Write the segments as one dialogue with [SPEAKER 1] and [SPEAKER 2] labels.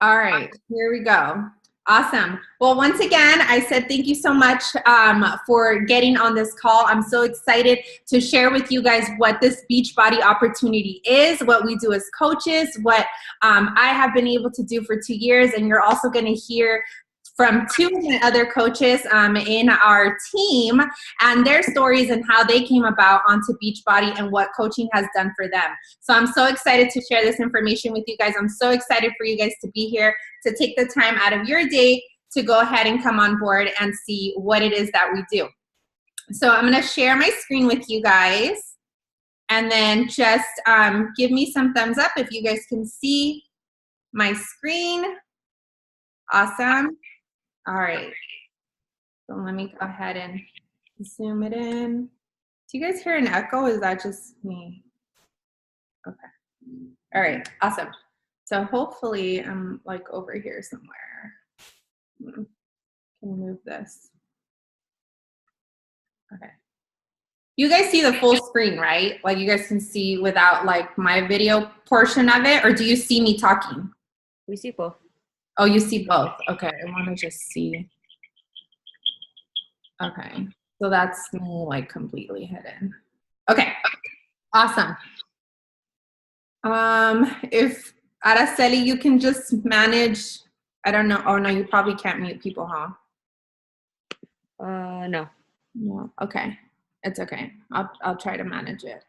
[SPEAKER 1] All right, here we go. Awesome. Well, once again, I said thank you so much for getting on this call. I'm so excited to share with you guys what this Beachbody opportunity is, what we do as coaches, what I have been able to do for 2 years, and you're also going to hear from 2 other coaches in our team and their stories and how they came about onto Beachbody and what coaching has done for them. So I'm so excited to share this information with you guys. I'm so excited for you guys to be here, to take the time out of your day to go ahead and come on board and see what it is that we do. So I'm going to share my screen with you guys, and then just give me some thumbs up if you guys can see my screen. Awesome. All right, so let me go ahead and zoom it in. Do you guys hear an echo? Is that just me? Okay. All right, awesome. So hopefully I'm like over here somewhere. Can move this. Okay. You guys see the full screen, right? Like you guys can see without like my video portion of it, or do you see me talking?
[SPEAKER 2] We see both.
[SPEAKER 1] Oh, you see both. Okay, I want to just see. Okay, so that's me like completely hidden. Okay, awesome. If Araceli, you can just manage, I don't know. Oh no, you probably can't mute people, huh?
[SPEAKER 2] No.
[SPEAKER 1] No, okay, it's okay. I'll try to manage it.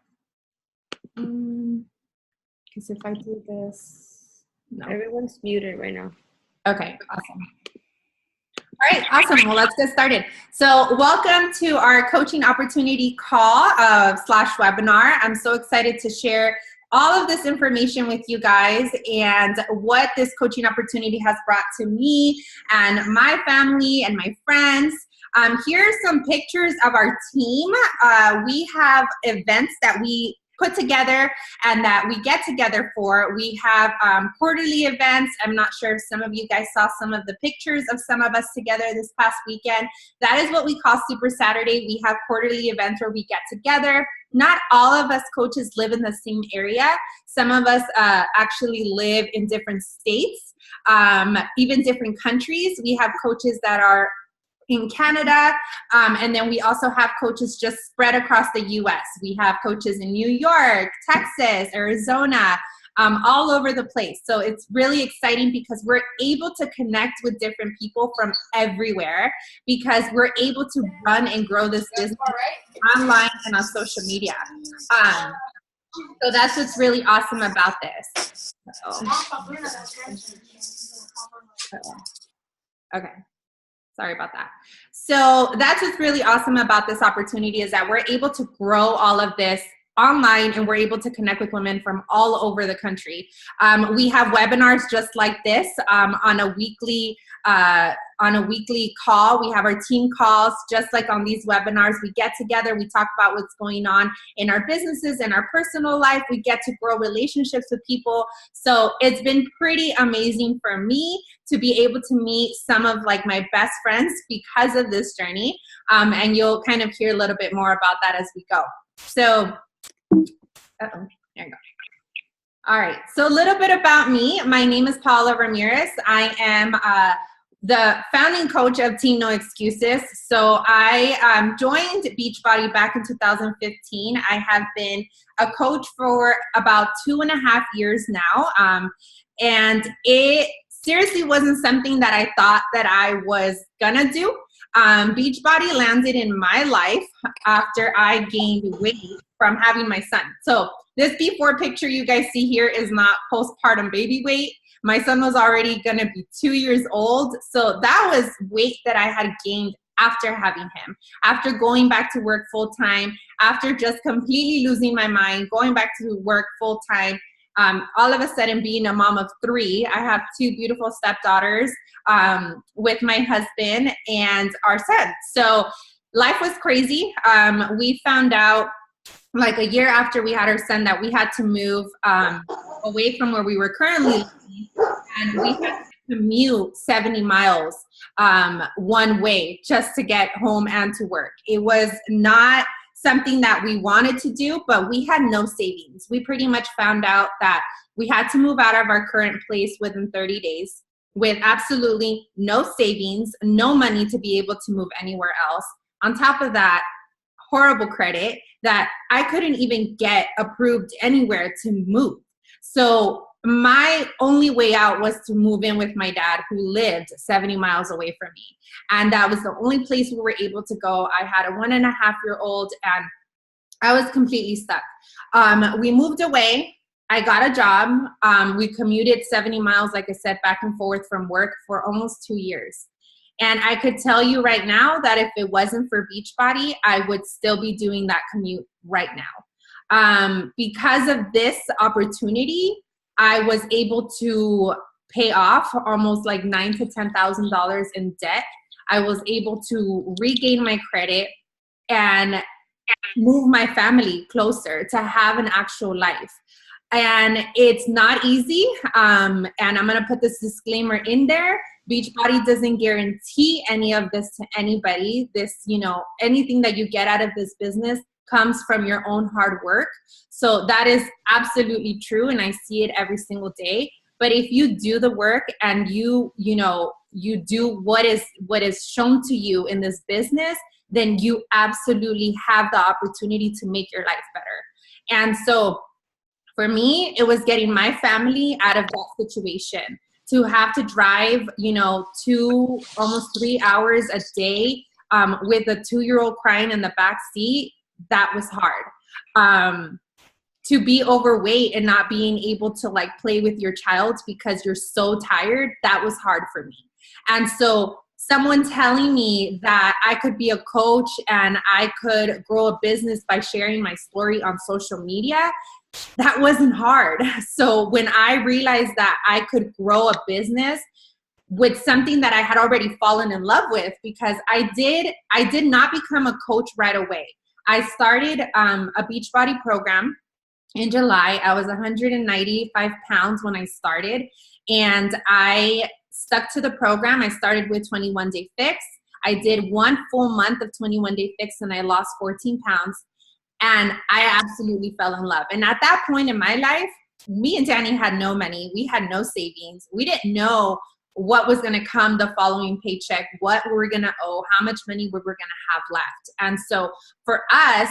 [SPEAKER 1] Because if I do this, no.
[SPEAKER 2] Everyone's muted right now.
[SPEAKER 1] Okay, awesome. All right, awesome. Well, let's get started. So welcome to our coaching opportunity call slash webinar. I'm so excited to share all of this information with you guys and what this coaching opportunity has brought to me and my family and my friends. Here are some pictures of our team. We have events that we put together and that we get together for. We have quarterly events. I'm not sure if some of you guys saw some of the pictures of some of us together this past weekend. That is what we call Super Saturday. We have quarterly events where we get together. Not all of us coaches live in the same area. Some of us actually live in different states, even different countries. We have coaches that are in Canada, and then we also have coaches just spread across the US. We have coaches in New York, Texas, Arizona, all over the place. So it's really exciting because we're able to connect with different people from everywhere because we're able to run and grow this business online and on social media. So that's what's really awesome about this. Okay. Sorry about that. So that's what's really awesome about this opportunity is that we're able to grow all of this online and we're able to connect with women from all over the country. We have webinars just like this on a weekly call. We have our team calls just like on these webinars. We get together, we talk about what's going on in our businesses and our personal life. We get to grow relationships with people. So it's been pretty amazing for me to be able to meet some of like my best friends because of this journey. And you'll kind of hear a little bit more about that as we go. So, there you go. All right, so a little bit about me. My name is Paula Ramirez. I am the founding coach of Team No Excuses. So I joined Beachbody back in 2015. I have been a coach for about 2.5 years now. And it seriously wasn't something that I thought that I was gonna do. Beachbody landed in my life after I gained weight from having my son. So this before picture you guys see here is not postpartum baby weight. My son was already gonna be 2 years old. So that was weight that I had gained after having him, after going back to work full time, after just completely losing my mind, going back to work full time. All of a sudden being a mom of 3, I have 2 beautiful stepdaughters with my husband and our son. So life was crazy. We found out like a year after we had our son that we had to move away from where we were currently living, and we had to commute 70 miles one way just to get home and to work. It was not something that we wanted to do, but we had no savings. We pretty much found out that we had to move out of our current place within 30 days. with absolutely no savings, no money to be able to move anywhere else. On top of that, horrible credit that I couldn't even get approved anywhere to move. So my only way out was to move in with my dad, who lived 70 miles away from me. And that was the only place we were able to go. I had a 1.5-year-old and I was completely stuck. We moved away. I got a job. We commuted 70 miles, like I said, back and forth from work for almost 2 years. And I could tell you right now that if it wasn't for Beachbody, I would still be doing that commute right now. Because of this opportunity, I was able to pay off almost like $9,000 to $10,000 in debt. I was able to regain my credit and move my family closer to have an actual life. And it's not easy. And I'm going to put this disclaimer in there. Beachbody doesn't guarantee any of this to anybody. This, anything that you get out of this business comes from your own hard work. So that is absolutely true. And I see it every single day. But if you do the work and you do what is shown to you in this business, then you absolutely have the opportunity to make your life better. And so for me, it was getting my family out of that situation. To have to drive, 2, almost 3 hours a day with a 2-year-old crying in the back seat, that was hard. To be overweight and not being able to play with your child because you're so tired, that was hard for me. And so someone telling me that I could be a coach and I could grow a business by sharing my story on social media, that wasn't hard. So when I realized that I could grow a business with something that I had already fallen in love with, because I did not become a coach right away. I started a Beachbody program in July. I was 195 pounds when I started, and I stuck to the program. I started with 21 Day Fix. I did 1 full month of 21 Day Fix and I lost 14 pounds. And I absolutely fell in love. And at that point in my life, me and Danny had no money. We had no savings. We didn't know what was going to come the following paycheck, what we were going to owe, how much money we were going to have left. And so for us,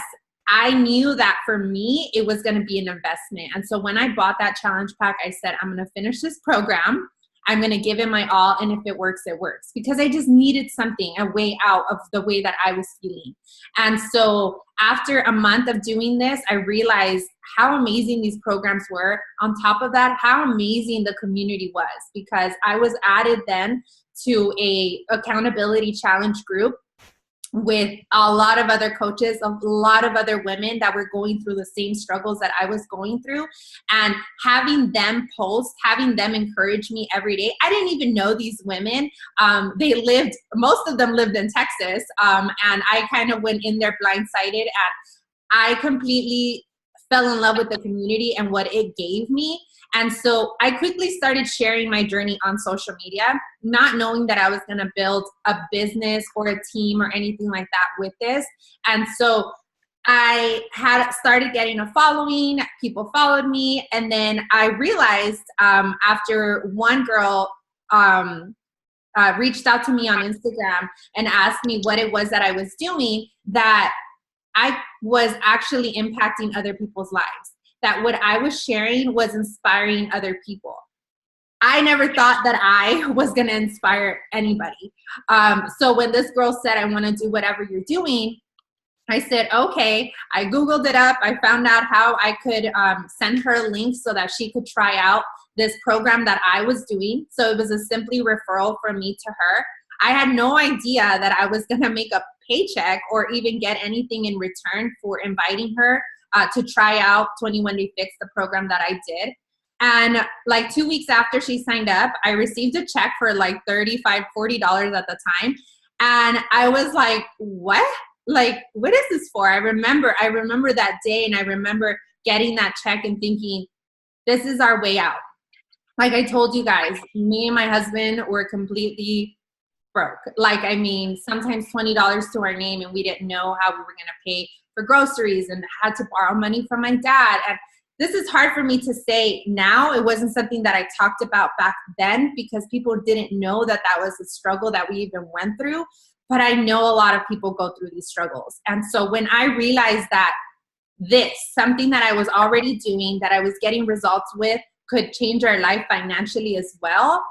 [SPEAKER 1] I knew that for me, it was going to be an investment. And so when I bought that challenge pack, I said, I'm going to finish this program. I'm going to give it my all. And if it works, it works. Because I just needed something, a way out of the way that I was feeling. And so after a month of doing this, I realized how amazing these programs were. On top of that, how amazing the community was, because I was added then to a accountability challenge group with a lot of other coaches, a lot of other women that were going through the same struggles that I was going through, and having them post, having them encourage me every day. I didn't even know these women. Most of them lived in Texas, and I kind of went in there blindsided, and I completely fell in love with the community and what it gave me. And so I quickly started sharing my journey on social media, not knowing that I was going to build a business or a team or anything like that with this. And so I had started getting a following, people followed me. And then I realized after one girl reached out to me on Instagram and asked me what it was that I was doing, that I was actually impacting other people's lives. That what I was sharing was inspiring other people. I never thought that I was going to inspire anybody. So when this girl said, I want to do whatever you're doing, I said, okay. I Googled it up. I found out how I could send her a link so that she could try out this program that I was doing. So it was a simply referral from me to her. I had no idea that I was going to make a paycheck or even get anything in return for inviting her to try out 21 Day Fix, the program that I did. And 2 weeks after she signed up, I received a check for $35, $40 at the time. And I was like, what? What is this for? I remember that day, and I remember getting that check and thinking, this is our way out. Like I told you guys, me and my husband were completely broke. Sometimes $20 to our name, and we didn't know how we were going to pay for groceries, and had to borrow money from my dad. And this is hard for me to say now. It wasn't something that I talked about back then because people didn't know that that was a struggle that we even went through. But I know a lot of people go through these struggles. And so when I realized that something that I was already doing, that I was getting results with, could change our life financially as well,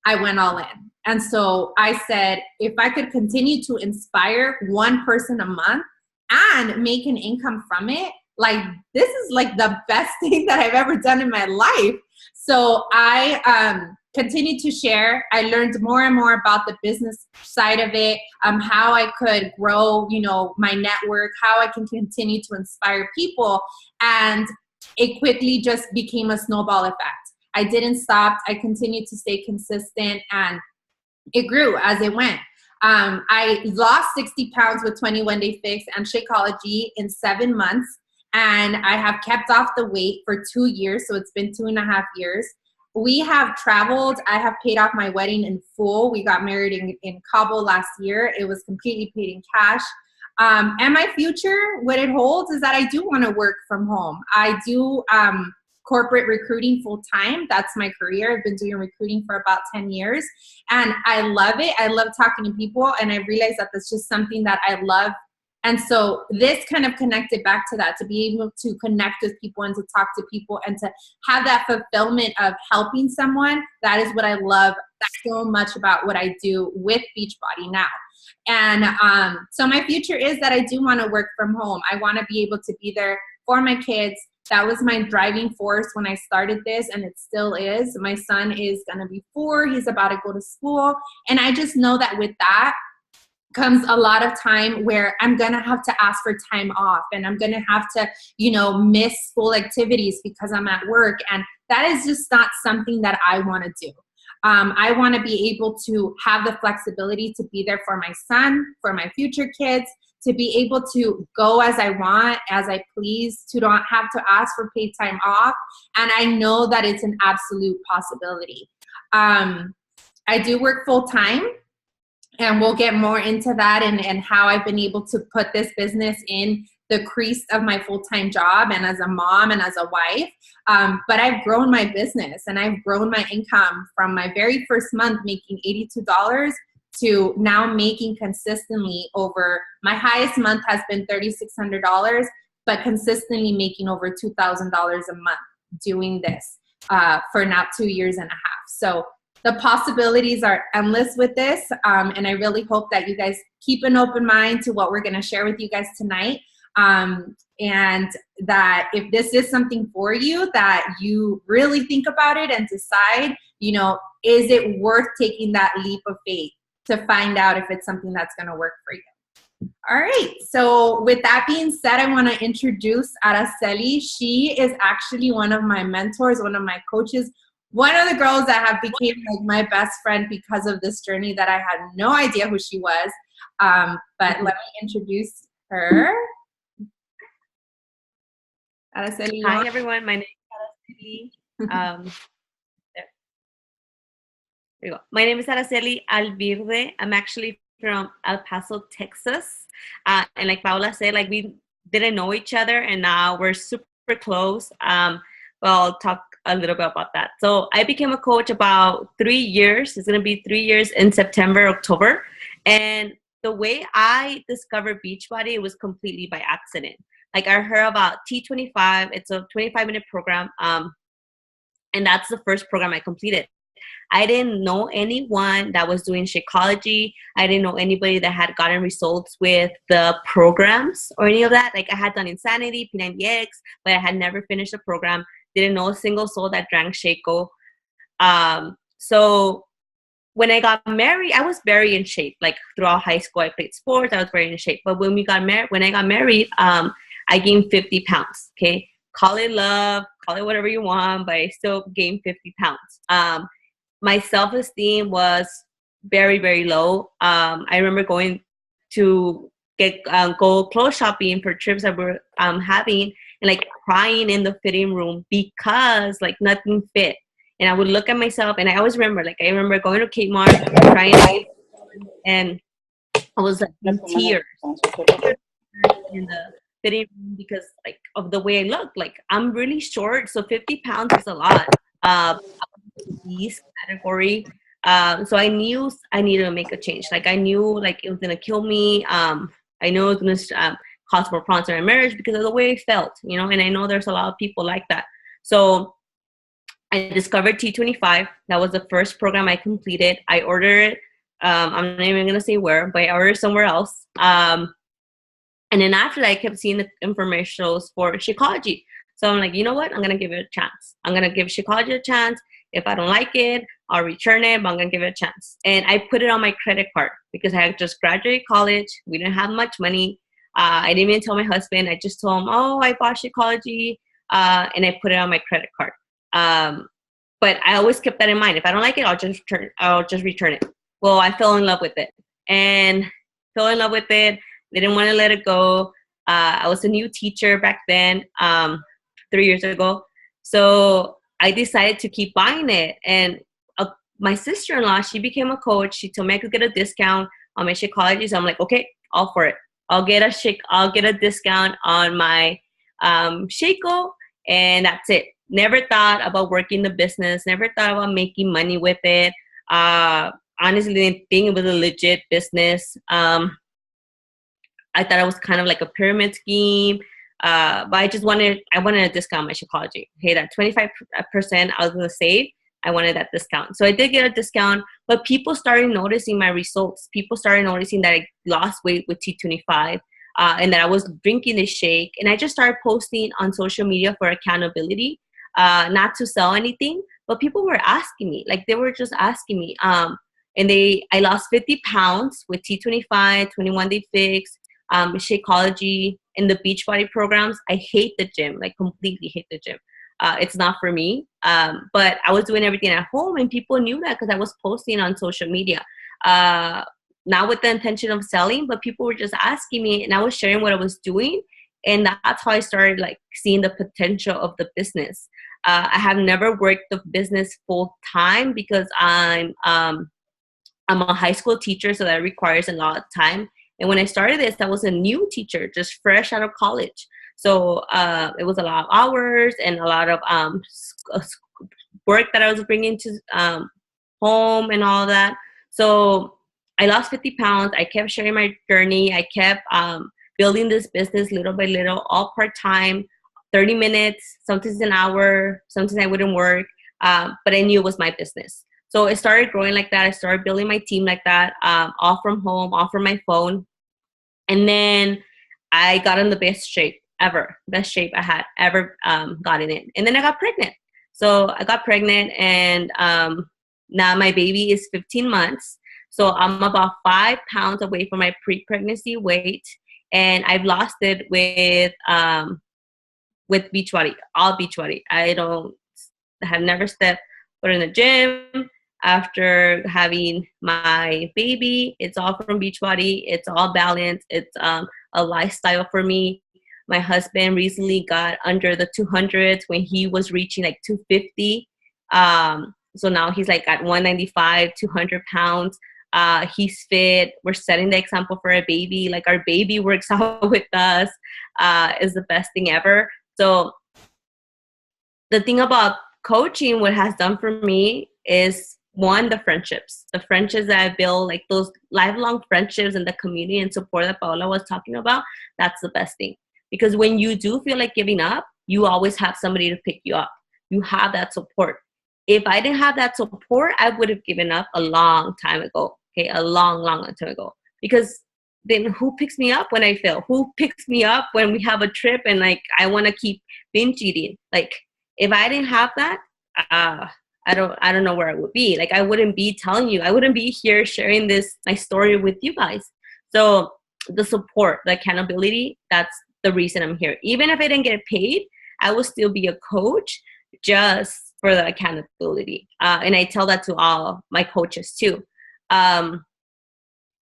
[SPEAKER 1] I went all in. And so I said, if I could continue to inspire one person a month and make an income from it, like, this is like the best thing that I've ever done in my life. So I continued to share. I learned more and more about the business side of it, how I could grow, my network, how I can continue to inspire people. And it quickly just became a snowball effect. I didn't stop. I continued to stay consistent, and it grew as it went. I lost 60 pounds with 21 Day Fix and Shakeology in 7 months. And I have kept off the weight for 2 years. So it's been 2.5 years. We have traveled. I have paid off my wedding in full. We got married in Cabo last year. It was completely paid in cash. And my future, what it holds is that I do want to work from home. I do corporate recruiting full time. That's my career. I've been doing recruiting for about 10 years. And I love it. I love talking to people. And I realized that that's just something that I love. And so this kind of connected back to that, to be able to connect with people and to talk to people and to have that fulfillment of helping someone. That is what I love so much about what I do with Beachbody now. And so my future is that I do want to work from home. I want to be able to be there for my kids. That was my driving force when I started this, and it still is. My son is going to be 4. He's about to go to school. And I just know that with that comes a lot of time where I'm going to have to ask for time off, and I'm going to have to, miss school activities because I'm at work. And that is just not something that I want to do. I want to be able to have the flexibility to be there for my son, for my future kids, to be able to go as I want, as I please, to not have to ask for paid time off. And I know that it's an absolute possibility. I do work full time. And we'll get more into that and how I've been able to put this business in the crease of my full-time job and as a mom and as a wife. But I've grown my business and I've grown my income from my very first month making $82 to now making consistently over, my highest month has been $3,600, but consistently making over $2,000 a month doing this for now 2.5 years. So the possibilities are endless with this, and I really hope that you guys keep an open mind to what we're going to share with you guys tonight, and that if this is something for you, that you really think about it and decide, is it worth taking that leap of faith to find out if it's something that's going to work for you. All right, so with that being said, I want to introduce Araceli. She is actually one of my mentors, one of my coaches, one of the girls that have became like my best friend because of this journey that I had no idea who she was. But let me introduce her. Araceli.
[SPEAKER 2] Hi, everyone. My name is Araceli. There you go. My name is Araceli Alvirde. I'm actually from El Paso, Texas. And like Paula said, like we didn't know each other, and now we're super close. Well, I'll talk a little bit about that. So I became a coach about 3 years. It's going to be 3 years in September, October. And the way I discovered Beachbody, it was completely by accident. Like I heard about T25. It's a 25-minute program. And that's the first program I completed. I didn't know anyone that was doing Shakeology. I didn't know anybody that had gotten results with the programs or any of that. Like I had done Insanity, P90X, but I had never finished a program. Didn't know a single soul that drank Shakeco. So when I got married, I was very in shape. Like throughout high school, I played sports. I was very in shape. But when I got married, I gained 50 pounds. Okay, call it love, call it whatever you want, but I still gained 50 pounds. My self-esteem was very, very low. I remember going to go clothes shopping for trips that we're having, and like crying in the fitting room because like nothing fit. And I would look at myself, and I always remember, like I remember going to Kmart, trying, and I was like in tears in fitting room because like of the way I look. Like I'm really short, so 50 pounds is a lot. Obese category. So I knew I needed to make a change. Like I knew like it was gonna kill me. I know it was gonna cause more problems in my marriage because of the way I felt, you know. And I know there's a lot of people like that. So I discovered T25. That was the first program I completed. I ordered it. I'm not even gonna say where, but I ordered somewhere else. And then after that, I kept seeing the infomercials for Shakeology. So I'm like, you know what? I'm gonna give it a chance. I'm gonna give Shakeology a chance. If I don't like it, I'll return it, but I'm gonna give it a chance. And I put it on my credit card because I had just graduated college. We didn't have much money. I didn't even tell my husband. I just told him, oh, I bought Shakeology, and I put it on my credit card. But I always kept that in mind. If I don't like it, I'll just return it. Well, I fell in love with it. Didn't want to let it go. I was a new teacher back then, 3 years ago. So I decided to keep buying it. And my sister-in-law, she became a coach. She told me I could get a discount on my Shakeology. So I'm like, okay, all for it. I'll get a discount on my Shako, and that's it. Never thought about working the business. Never thought about making money with it. Honestly, didn't think it was a legit business. I thought it was kind of like a pyramid scheme, but I wanted a discount on my Shakeology. Okay, that 25% I was going to save, I wanted that discount. So I did get a discount, but people started noticing my results. People started noticing that I lost weight with T25, and that I was drinking the shake. And I just started posting on social media for accountability, not to sell anything, but people were asking me. Like they were just asking me. I lost 50 pounds with T25, 21-day fix, Shakeology, and the Beachbody programs. I hate the gym, like completely hate the gym. It's not for me. But I was doing everything at home, and people knew that because I was posting on social media. Not with the intention of selling, but people were just asking me, and I was sharing what I was doing. And that's how I started like seeing the potential of the business. I have never worked the business full time because I'm a high school teacher, so that requires a lot of time. And when I started this, I was a new teacher, just fresh out of college. So it was a lot of hours and a lot of work that I was bringing to home and all that. So I lost 50 pounds. I kept sharing my journey. I kept building this business little by little, all part-time, 30 minutes, sometimes an hour, sometimes I wouldn't work, but I knew it was my business. So it started growing like that. I started building my team like that, all from home, all from my phone. And then I got in the best shape I had ever gotten in. And then I got pregnant. So I got pregnant, and now my baby is 15 months. So I'm about 5 pounds away from my pre-pregnancy weight. And I've lost it with Beachbody, all Beachbody. I have never stepped foot in the gym. After having my baby, it's all from Beachbody. It's all balanced. It's a lifestyle for me. My husband recently got under the 200s when he was reaching like 250. So now he's like at 195, 200 pounds. He's fit. We're setting the example for our baby. Like our baby works out with us. Is the best thing ever. So the thing about coaching, what has done for me is, one, the friendships that I built, like those lifelong friendships and the community and support that Paola was talking about. That's the best thing, because when you do feel like giving up, you always have somebody to pick you up. You have that support. If I didn't have that support, I would have given up a long time ago. Okay, a long time ago. Because then who picks me up when I fail? Who picks me up when we have a trip and like I want to keep binge eating? Like if I didn't have that, I don't know where I would be. Like I wouldn't be telling you. I wouldn't be here sharing my story with you guys. So the support, the accountability, that's the reason I'm here. Even if I didn't get paid, I would still be a coach just for the accountability. And I tell that to all my coaches too.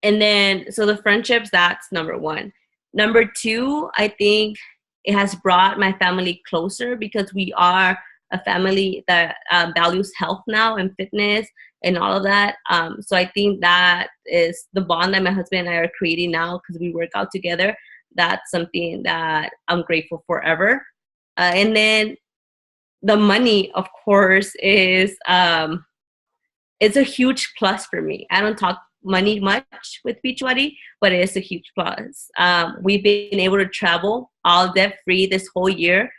[SPEAKER 2] And then, so the friendships, that's number one. Number two, I think it has brought my family closer because we are a family that values health now and fitness and all of that. So I think that is the bond that my husband and I are creating now because we work out together. that's something that I'm grateful forever. And then the money, of course, is it's a huge plus for me. I don't talk money much with Beachbody, but it is a huge plus. We've been able to travel all debt free this whole year.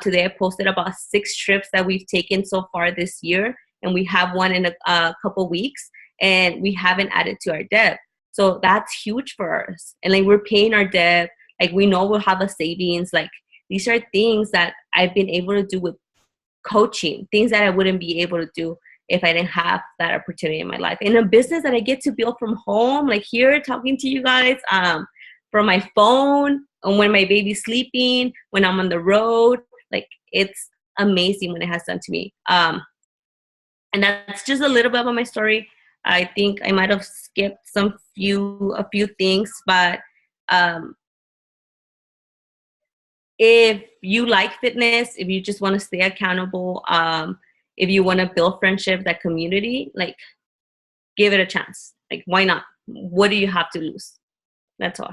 [SPEAKER 2] Today I posted about 6 trips that we've taken so far this year, and we have one in a couple weeks, and we haven't added to our debt. So that's huge for us. And like, we're paying our debt. Like, we know we'll have a savings. Like, these are things that I've been able to do with coaching, things that I wouldn't be able to do if I didn't have that opportunity in my life. In a business that I get to build from home, like here talking to you guys, from my phone, and when my baby's sleeping, when I'm on the road, like, it's amazing when it has done to me. And that's just a little bit about my story. I think I might have skipped a few things, but if you like fitness, if you just want to stay accountable, if you want to build friendship, that community, like, give it a chance. Like, why not? What do you have to lose? That's all.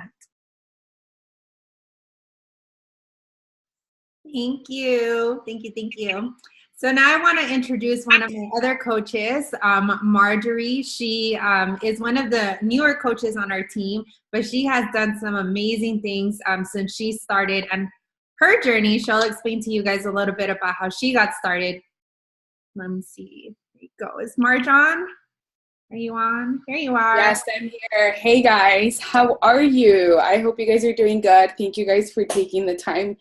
[SPEAKER 1] Thank you. Thank you. Thank you. So now I want to introduce one of my other coaches, Marjorie. She is one of the newer coaches on our team, but she has done some amazing things since she started. And her journey, she'll explain to you guys a little bit about how she got started. Let me see. There you go. Is Marge on? Are you on? There you are.
[SPEAKER 3] Yes, I'm here. Hey guys, how are you? I hope you guys are doing good. Thank you guys for taking the time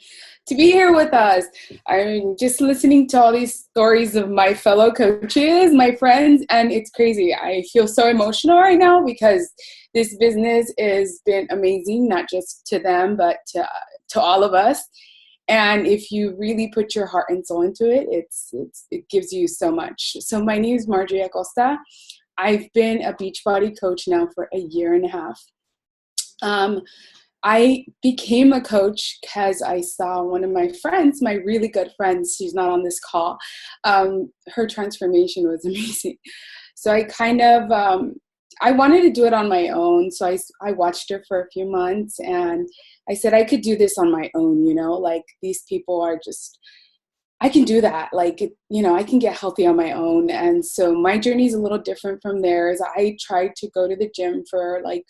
[SPEAKER 3] to be here with us. I'm just listening to all these stories of my fellow coaches, my friends, and it's crazy. I feel so emotional right now because this business has been amazing, not just to them, but to all of us. And if you really put your heart and soul into it, it gives you so much. So my name is Marjorie Acosta. I've been a Beachbody coach now for a year and a half. I became a coach because I saw one of my friends, my really good friends, she's not on this call, her transformation was amazing. So I kind of, I wanted to do it on my own. So I watched her for a few months and I said I could do this on my own, you know, like these people are just, I can do that. Like, you know, I can get healthy on my own. And so my journey is a little different from theirs. I tried to go to the gym for like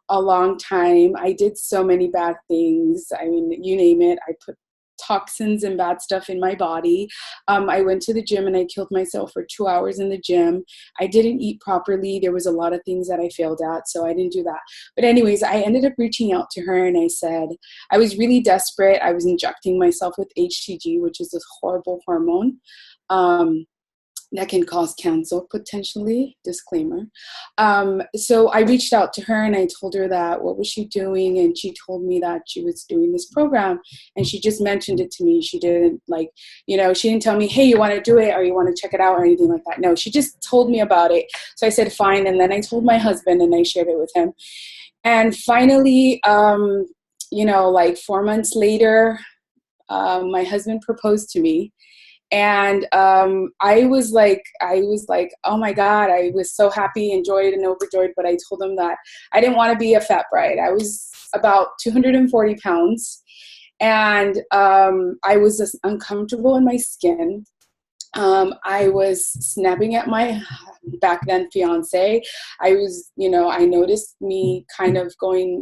[SPEAKER 3] a long time. I did so many bad things. I mean, you name it. I put toxins and bad stuff in my body. I went to the gym and I killed myself for 2 hours in the gym. I didn't eat properly. There was a lot of things that I failed at, so I didn't do that. But anyways, I ended up reaching out to her and I said, I was really desperate. I was injecting myself with HCG, which is this horrible hormone. That can cause cancer potentially, disclaimer. So I reached out to her and I told her that, what was she doing? And she told me that she was doing this program and she just mentioned it to me. She didn't like, you know, she didn't tell me, hey, you want to do it or you want to check it out or anything like that. No, she just told me about it. So I said, fine. And then I told my husband and I shared it with him. And finally, you know, like 4 months later, my husband proposed to me. And I was like, oh my God, I was so happy, enjoyed and overjoyed. But I told him that I didn't want to be a fat bride. I was about 240 pounds and I was just uncomfortable in my skin. I was snapping at my back then fiance. I was, you know, I noticed me kind of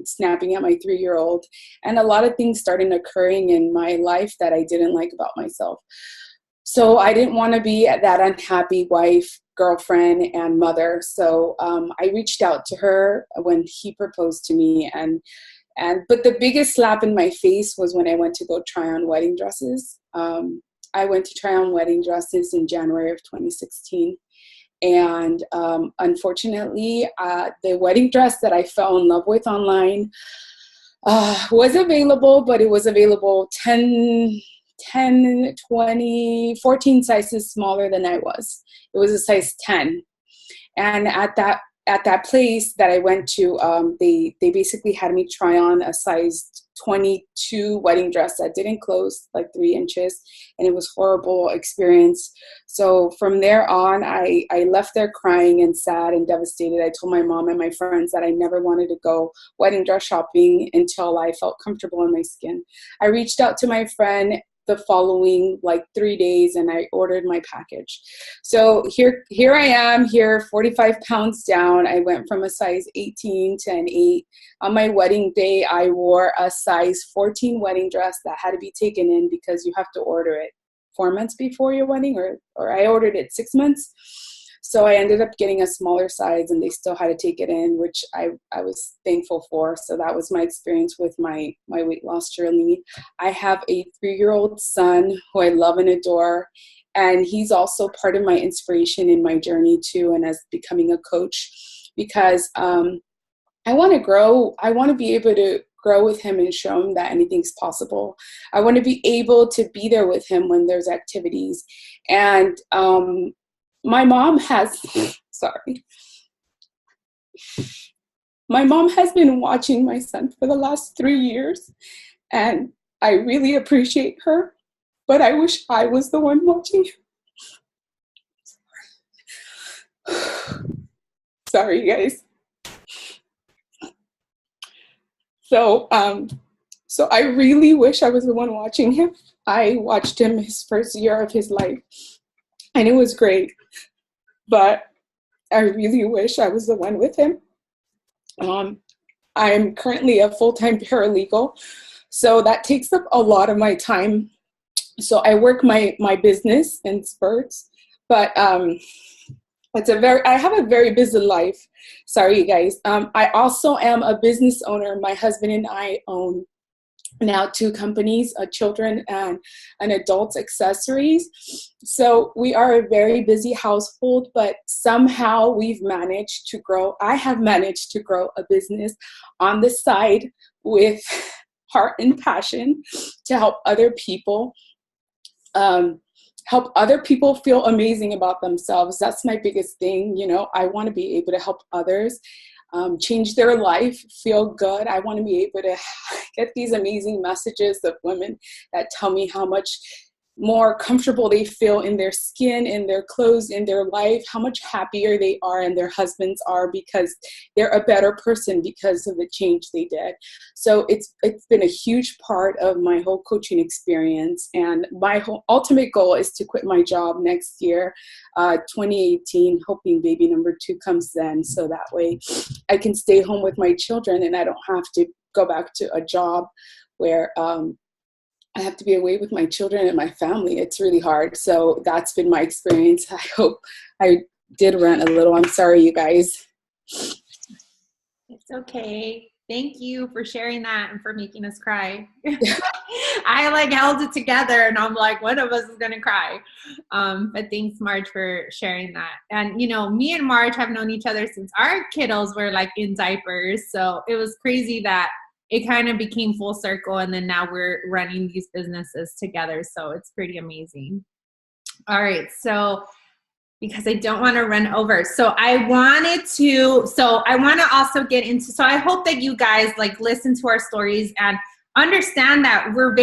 [SPEAKER 3] snapping at my 3-year-old and a lot of things started occurring in my life that I didn't like about myself. So I didn't want to be that unhappy wife, girlfriend, and mother. So I reached out to her when he proposed to me. But the biggest slap in my face was when I went to go try on wedding dresses. I went to try on wedding dresses in January of 2016. And unfortunately, the wedding dress that I fell in love with online was available, but it was available 10, 20, 14 sizes smaller than I was. It was a size 10. And at that at that place that I went to, they basically had me try on a size 22 wedding dress that didn't close like 3 inches, and it was horrible experience. So from there on, I left there crying and sad and devastated. I told my mom and my friends that I never wanted to go wedding dress shopping until I felt comfortable in my skin. I reached out to my friend the following like 3 days, and I ordered my package. So here I am, 45 pounds down. I went from a size 18 to an 8. On my wedding day, I wore a size 14 wedding dress that had to be taken in because you have to order it 4 months before your wedding, or I ordered it 6 months. So I ended up getting a smaller size, and they still had to take it in, which I was thankful for. So that was my experience with my weight loss journey. I have a 3-year-old son who I love and adore, and he's also part of my inspiration in my journey too, and as becoming a coach, because I want to grow. I want to be able to grow with him and show him that anything's possible. I want to be able to be there with him when there's activities. And my mom has been watching my son for the last 3 years, and I really appreciate her, but I wish I was the one watching him. Sorry, guys. So I really wish I was the one watching him. I watched him his first year of his life, and it was great, but I really wish I was the one with him. I'm currently a full-time paralegal, so that takes up a lot of my time. So I work my business in spurts, but I have a very busy life. Sorry, you guys. I also am a business owner. My husband and I own now 2 companies, children and an adult accessories. So we are a very busy household, but somehow we've managed to grow. I have managed to grow a business on the side with heart and passion to help other people. Help other people feel amazing about themselves. That's my biggest thing. You know, I want to be able to help others change their life, feel good. I want to be able to get these amazing messages of women that tell me how much more comfortable they feel in their skin, in their clothes, in their life, how much happier they are and their husbands are because they're a better person because of the change they did. So it's been a huge part of my whole coaching experience. And my whole ultimate goal is to quit my job next year, 2018, hoping baby number 2 comes then. So that way I can stay home with my children and I don't have to go back to a job where, I have to be away with my children and my family. It's really hard. So that's been my experience. I hope I did rant a little. I'm sorry, you guys.
[SPEAKER 1] It's okay. Thank you for sharing that and for making us cry. I held it together and I'm like, one of us is going to cry. But thanks, Marge, for sharing that. And, you know, me and Marge have known each other since our kiddos were in diapers. So it was crazy that it kind of became full circle, and then now we're running these businesses together. So it's pretty amazing. All right. So because I don't want to run over. So I want to also get into, so I hope that you guys listen to our stories and understand that we're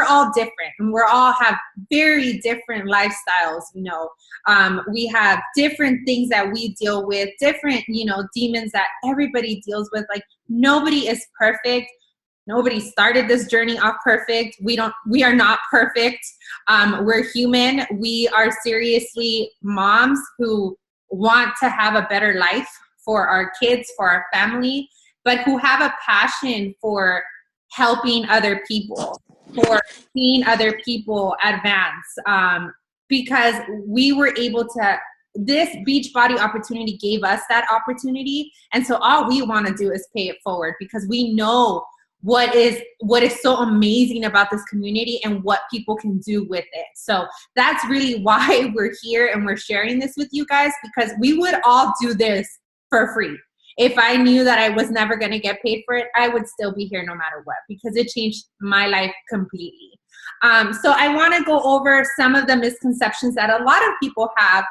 [SPEAKER 1] all different, and we all have very different lifestyles. You know, we have different things that we deal with, different, demons that everybody deals with. Nobody is perfect. Nobody started this journey off perfect. We are not perfect. We're human. We are seriously moms who want to have a better life for our kids, for our family, but who have a passion for helping other people, for seeing other people advance. Because we were able to, this Beachbody opportunity gave us that opportunity. And so all we want to do is pay it forward, because we know what is so amazing about this community and what people can do with it. So that's really why we're here and we're sharing this with you guys, because we would all do this for free. If I knew that I was never going to get paid for it, I would still be here no matter what, because it changed my life completely. So I want to go over some of the misconceptions that a lot of people have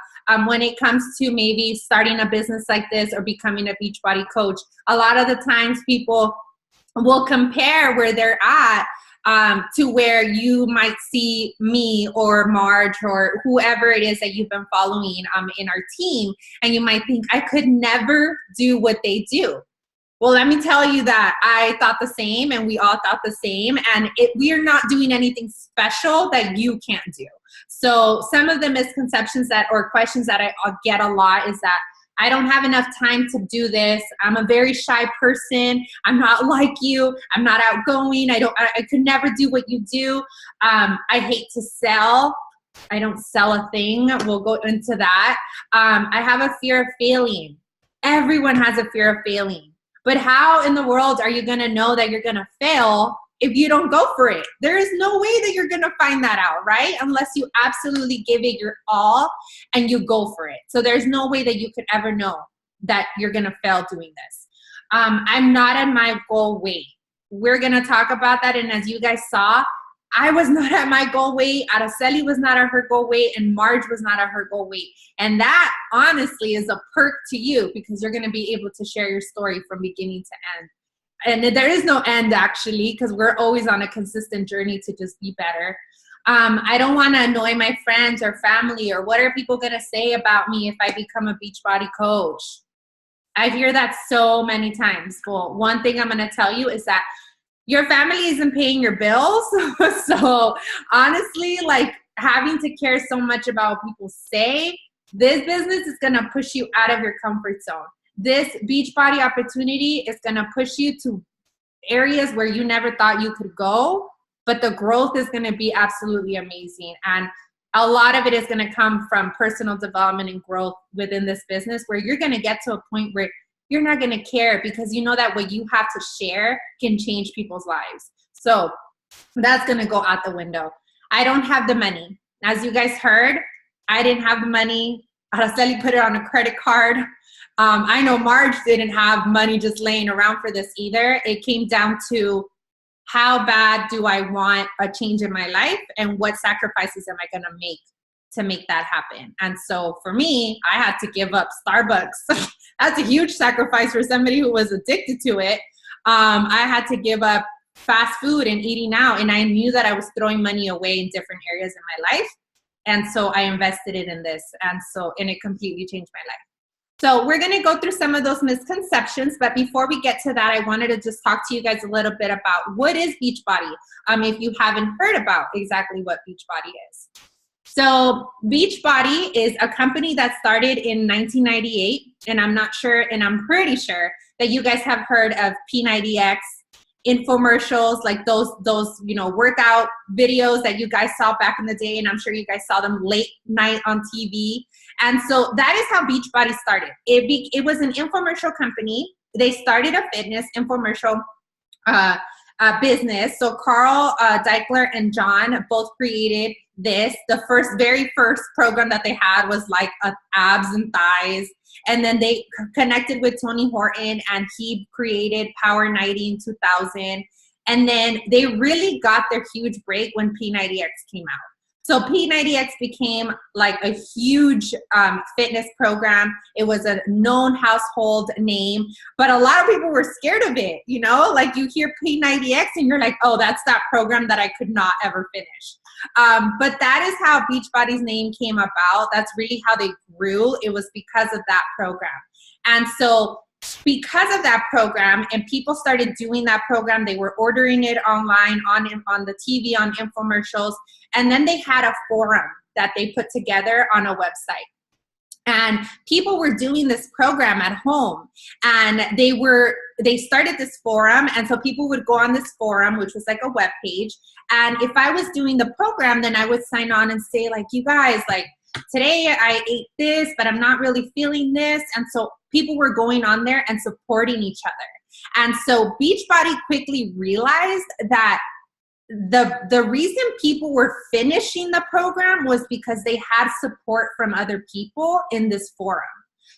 [SPEAKER 1] when it comes to maybe starting a business like this or becoming a Beachbody coach. A lot of the times people will compare where they're at to where you might see me or Marge or whoever it is that you've been following in our team. And you might think, I could never do what they do. Well, let me tell you that I thought the same, and we all thought the same, and we're not doing anything special that you can't do. So some of the misconceptions or questions that I get a lot is that I don't have enough time to do this. I'm a very shy person. I'm not like you. I'm not outgoing. I could never do what you do. I hate to sell. I don't sell a thing. We'll go into that. I have a fear of failing. Everyone has a fear of failing. But how in the world are you going to know that you're going to fail if you don't go for it? There is no way that you're going to find that out, right? Unless you absolutely give it your all and you go for it. So there's no way that you could ever know that you're going to fail doing this. I'm not at my goal weight. We're going to talk about that. And as you guys saw, I was not at my goal weight. Araceli was not at her goal weight, and Marge was not at her goal weight. And that honestly is a perk to you, because you're going to be able to share your story from beginning to end. And there is no end, actually, because we're always on a consistent journey to just be better. I don't want to annoy my friends or family, or what are people going to say about me if I become a Beachbody coach? I hear that so many times. Well, one thing I'm going to tell you is that your family isn't paying your bills. So honestly, like, having to care so much about what people say, this business is going to push you out of your comfort zone. This Beachbody opportunity is going to push you to areas where you never thought you could go, but the growth is going to be absolutely amazing. And a lot of it is going to come from personal development and growth within this business, where you're going to get to a point where you're not going to care, because you know that what you have to share can change people's lives. So that's going to go out the window. I don't have the money. As you guys heard, I didn't have the money. Araceli put it on a credit card. I know Marge didn't have money just laying around for this either. It came down to, how bad do I want a change in my life, and what sacrifices am I going to make that happen? And so for me, I had to give up Starbucks. That's a huge sacrifice for somebody who was addicted to it. I had to give up fast food and eating out, and I knew that I was throwing money away in different areas in my life. And so I invested it in this, and it completely changed my life. So we're going to go through some of those misconceptions, but before we get to that, I wanted to just talk to you guys a little bit about what is Beachbody, if you haven't heard about exactly what Beachbody is. So Beachbody is a company that started in 1998, and I'm pretty sure that you guys have heard of P90X infomercials, like those workout videos that you guys saw back in the day, and I'm sure you guys saw them late night on TV. And so that is how Beachbody started. It was an infomercial company. They started a fitness infomercial business. So Carl Deichler and John both created this. The very first program that they had was like abs and thighs. And then they connected with Tony Horton, and he created Power 90 in 2000. And then they really got their huge break when P90X came out. So P90X became like a huge fitness program. It was a known household name, but a lot of people were scared of it. Like, you hear P90X and you're like, oh, that's that program that I could not ever finish. But that is how Beachbody's name came about. That's really how they grew. It was because of that program. And so because of that program, and people started doing that program, they were ordering it online, on the TV, on infomercials, and then they had a forum that they put together on a website. And people were doing this program at home, and they started this forum, and so people would go on this forum, which was like a web page. And if I was doing the program, then I would sign on and say, like, you guys, like, today I ate this, but I'm not really feeling this. And so people were going on there and supporting each other. And so Beachbody quickly realized that the reason people were finishing the program was because they had support from other people in this forum.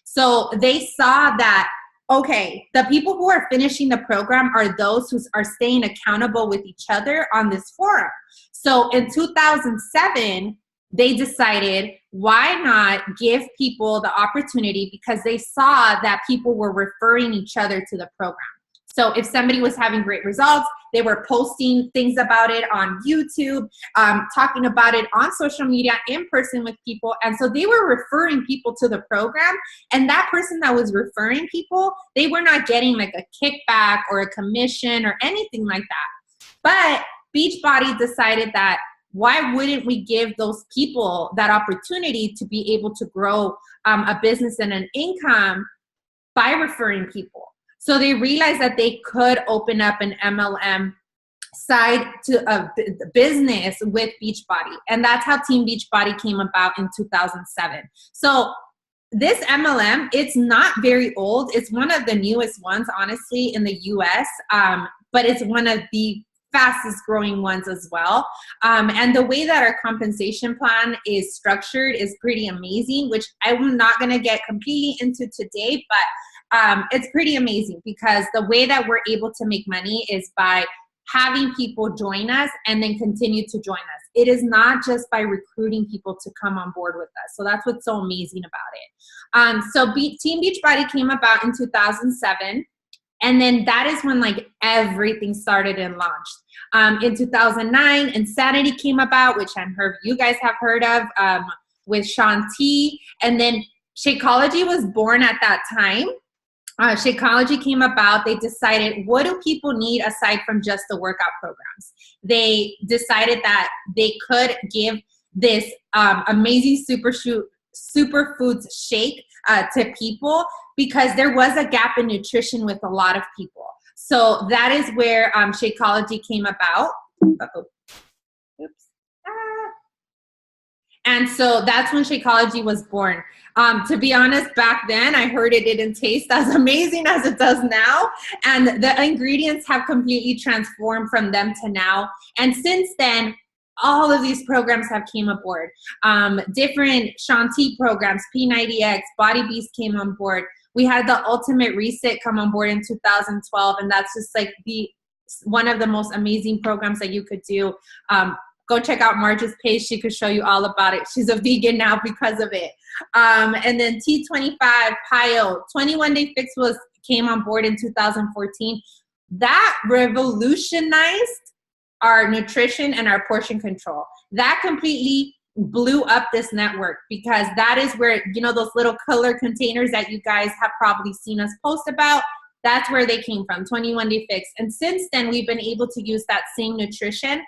[SPEAKER 1] So they saw that, okay, the people who are finishing the program are those who are staying accountable with each other on this forum. So in 2007, they decided, why not give people the opportunity, because they saw that people were referring each other to the program. So if somebody was having great results, they were posting things about it on YouTube, talking about it on social media, in person with people. And so they were referring people to the program. And that person that was referring people, they were not getting like a kickback or a commission or anything like that. But Beachbody decided that why wouldn't we give those people that opportunity to be able to grow a business and an income by referring people? So they realized that they could open up an MLM side to a business with Beachbody. And that's how Team Beachbody came about in 2007. So this MLM, it's not very old. It's one of the newest ones, honestly, in the US, but it's one of the fastest growing ones as well. And the way that our compensation plan is structured is pretty amazing, which I'm not going to get completely into today, but it's pretty amazing because the way that we're able to make money is by having people join us and then continue to join us. It is not just by recruiting people to come on board with us. So that's what's so amazing about it. So Team Beachbody came about in 2007. And then that is when like everything started and launched. In 2009, Insanity came about, which I'm sure you guys have heard of, with Shaun T. And then Shakeology was born at that time. Shakeology came about. They decided, what do people need aside from just the workout programs? They decided that they could give this amazing superfoods shake to people because there was a gap in nutrition with a lot of people. So that is where Shakeology came about. Oops. And so that's when Shakeology was born. To be honest, back then I heard it didn't taste as amazing as it does now. And the ingredients have completely transformed from then to now. And since then, all of these programs have came aboard. Different Shaun T programs, P90X, Body Beast came on board. We had the Ultimate Reset come on board in 2012. And that's just like one of the most amazing programs that you could do. Go check out Marge's page. She could show you all about it. She's a vegan now because of it. And then T25, PIO, 21 Day Fix came on board in 2014. That revolutionized our nutrition and our portion control. That completely blew up this network because that is where, you know, those little color containers that you guys have probably seen us post about, that's where they came from, 21 Day Fix. And since then, we've been able to use that same nutrition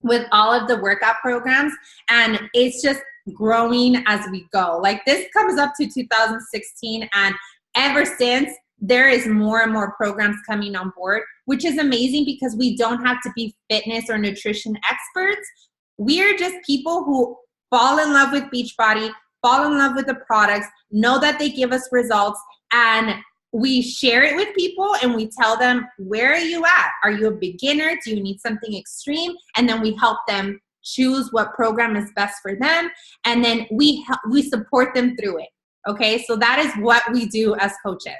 [SPEAKER 1] with all of the workout programs, and it's just growing as we go. Like this comes up to 2016, and ever since, there is more and more programs coming on board, which is amazing because we don't have to be fitness or nutrition experts. We're just people who fall in love with Beachbody, fall in love with the products, know that they give us results, and we share it with people and we tell them, where are you at? Are you a beginner? Do you need something extreme? And then we help them choose what program is best for them. And then we support them through it. Okay, so that is what we do as coaches.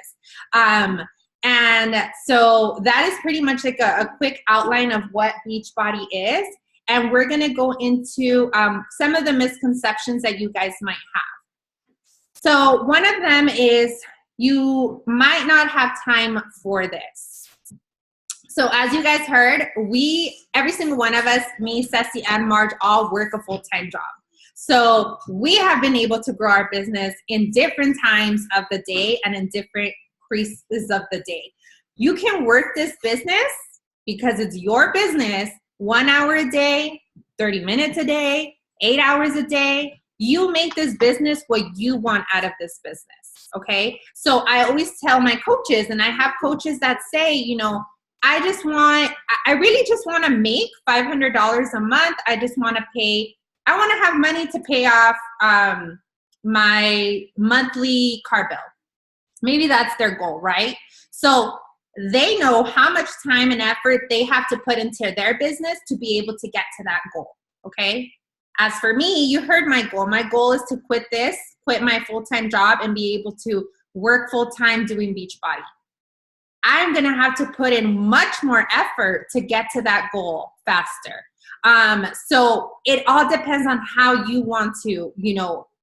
[SPEAKER 1] And so that is pretty much like a quick outline of what Beachbody is. And we're gonna go into some of the misconceptions that you guys might have. So one of them is, you might not have time for this. So as you guys heard, every single one of us, me, Ceci, and Marge, all work a full-time job. So we have been able to grow our business in different times of the day and in different creases of the day. You can work this business because it's your business 1 hour a day, 30 minutes a day, 8 hours a day. You make this business what you want out of this business. Okay. So I always tell my coaches, and I have coaches that say, you know, I really just want to make $500 a month. I want to have money to pay off my monthly car bill. Maybe that's their goal, right? So they know how much time and effort they have to put into their business to be able to get to that goal. Okay. As for me, you heard my goal. My goal is to quit my full-time job and be able to work full-time doing Beachbody. I'm going to have to put in much more effort to get to that goal faster. So it all depends on how you want to,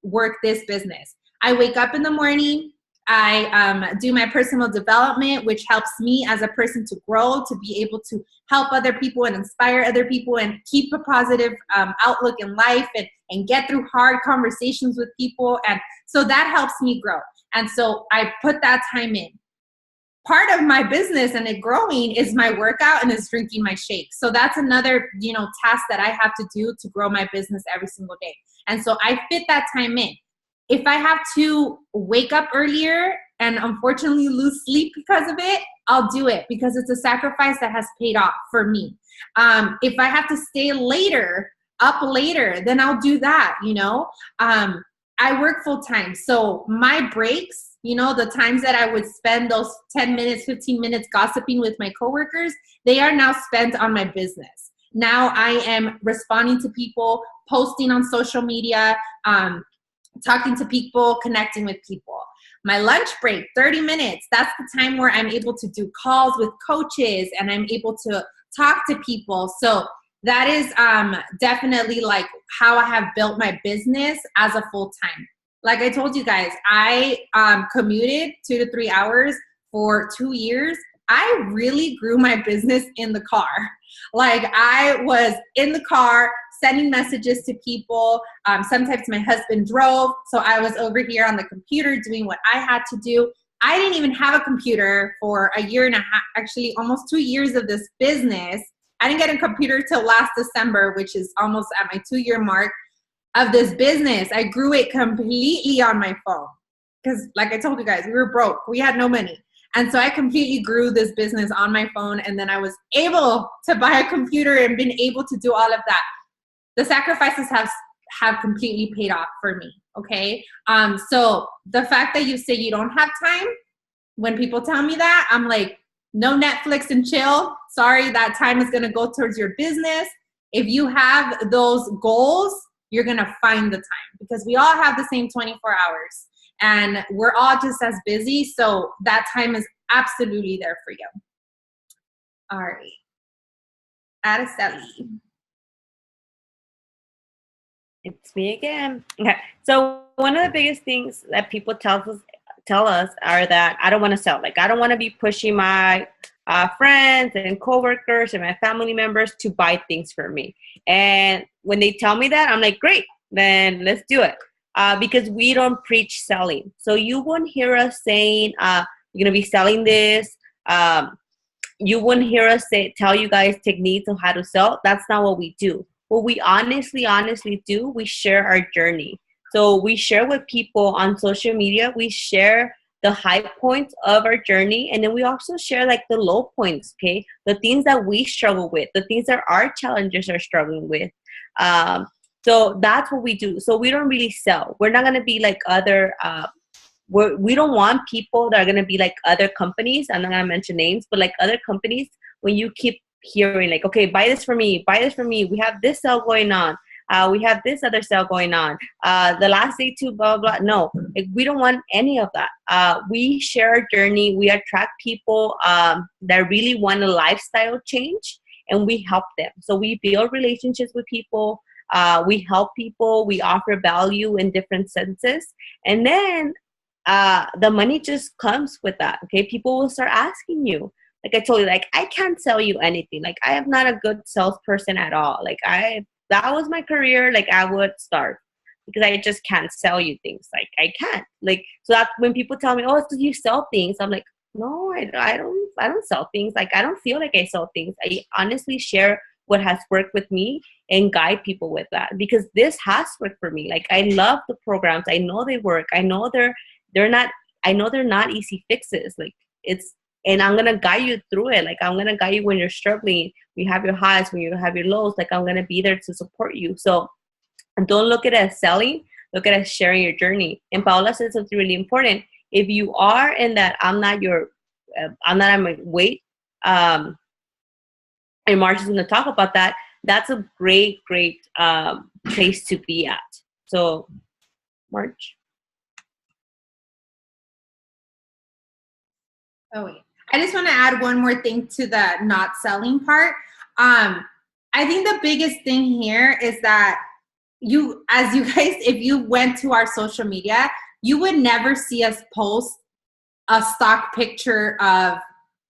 [SPEAKER 1] work this business. I wake up in the morning. I do my personal development, which helps me as a person to grow, to be able to help other people and inspire other people and keep a positive outlook in life and get through hard conversations with people. And so that helps me grow. And so I put that time in. Part of my business and it growing is my workout and is drinking my shake. So that's another, task that I have to do to grow my business every single day. And so I fit that time in. If I have to wake up earlier and unfortunately lose sleep because of it, I'll do it because it's a sacrifice that has paid off for me. If I have to stay up later, then I'll do that, I work full time. So my breaks, the times that I would spend those 10 minutes, 15 minutes gossiping with my coworkers, they are now spent on my business. Now I am responding to people, posting on social media, talking to people, connecting with people. My lunch break, 30 minutes, that's the time where I'm able to do calls with coaches and I'm able to talk to people. So that is definitely like how I have built my business as a full-time. Like I told you guys, I commuted 2 to 3 hours for 2 years. I really grew my business in the car. Like I was in the car sending messages to people. Sometimes my husband drove. So I was over here on the computer doing what I had to do. I didn't even have a computer for a year and a half, actually almost 2 years of this business. I didn't get a computer till last December, which is almost at my 2-year mark of this business. I grew it completely on my phone because like I told you guys, we were broke. We had no money. And so I completely grew this business on my phone. And then I was able to buy a computer and been able to do all of that. The sacrifices have completely paid off for me. Okay. So the fact that you say you don't have time, when people tell me that, I'm like, no Netflix and chill. Sorry, that time is going to go towards your business. If you have those goals, you're going to find the time because we all have the same 24 hours and we're all just as busy. So that time is absolutely there for you. All right. Araceli.
[SPEAKER 2] It's me again. Okay. So one of the biggest things that people tell us are that I don't want to sell. Like I don't want to be pushing my friends and coworkers and my family members to buy things for me. And when they tell me that, I'm like, great, then let's do it. Because we don't preach selling. So you won't hear us saying, you're going to be selling this. You wouldn't hear us tell you guys techniques on how to sell. That's not what we do. What we honestly do, we share our journey. So we share with people on social media. We share the high points of our journey. And then we also share like the low points, okay? The things that we struggle with, the things that our challengers are struggling with. So that's what we do. So we don't really sell. We're not going to be like other, we don't want people that are going to be like other companies. I'm not going to mention names, but like other companies, when you keep hearing like, okay, buy this for me. We have this sale going on. We have this other sale going on. The last day too, blah, blah, blah. No, like, we don't want any of that. We share our journey. We attract people that really want a lifestyle change and we help them. So we build relationships with people. We help people. We offer value in different senses. And then the money just comes with that. Okay. People will start asking you. Like I told you, like, I can't sell you anything. Like, I am not a good salesperson at all. Like, that was my career. Like, I would start because I just can't sell you things. Like, I can't. Like, so that's when people tell me, oh, it's because you sell things. I'm like, no, I don't sell things. Like, I don't feel like I sell things. I honestly share what has worked with me and guide people with that because this has worked for me. Like, I love the programs. I know they work. I know they're not easy fixes. Like, and I'm going to guide you through it. Like, I'm going to guide you when you're struggling. You have your highs, when you have your lows. Like, I'm going to be there to support you. So don't look at it as selling. Look at it as sharing your journey. And Paola said something really important. If you are in that, I'm not on my weight, and March is going to talk about that. That's a great place to be at. So, March.
[SPEAKER 1] Oh, wait. I just want to add one more thing to the not selling part. I think the biggest thing here is that as you guys, if you went to our social media, you would never see us post a stock picture of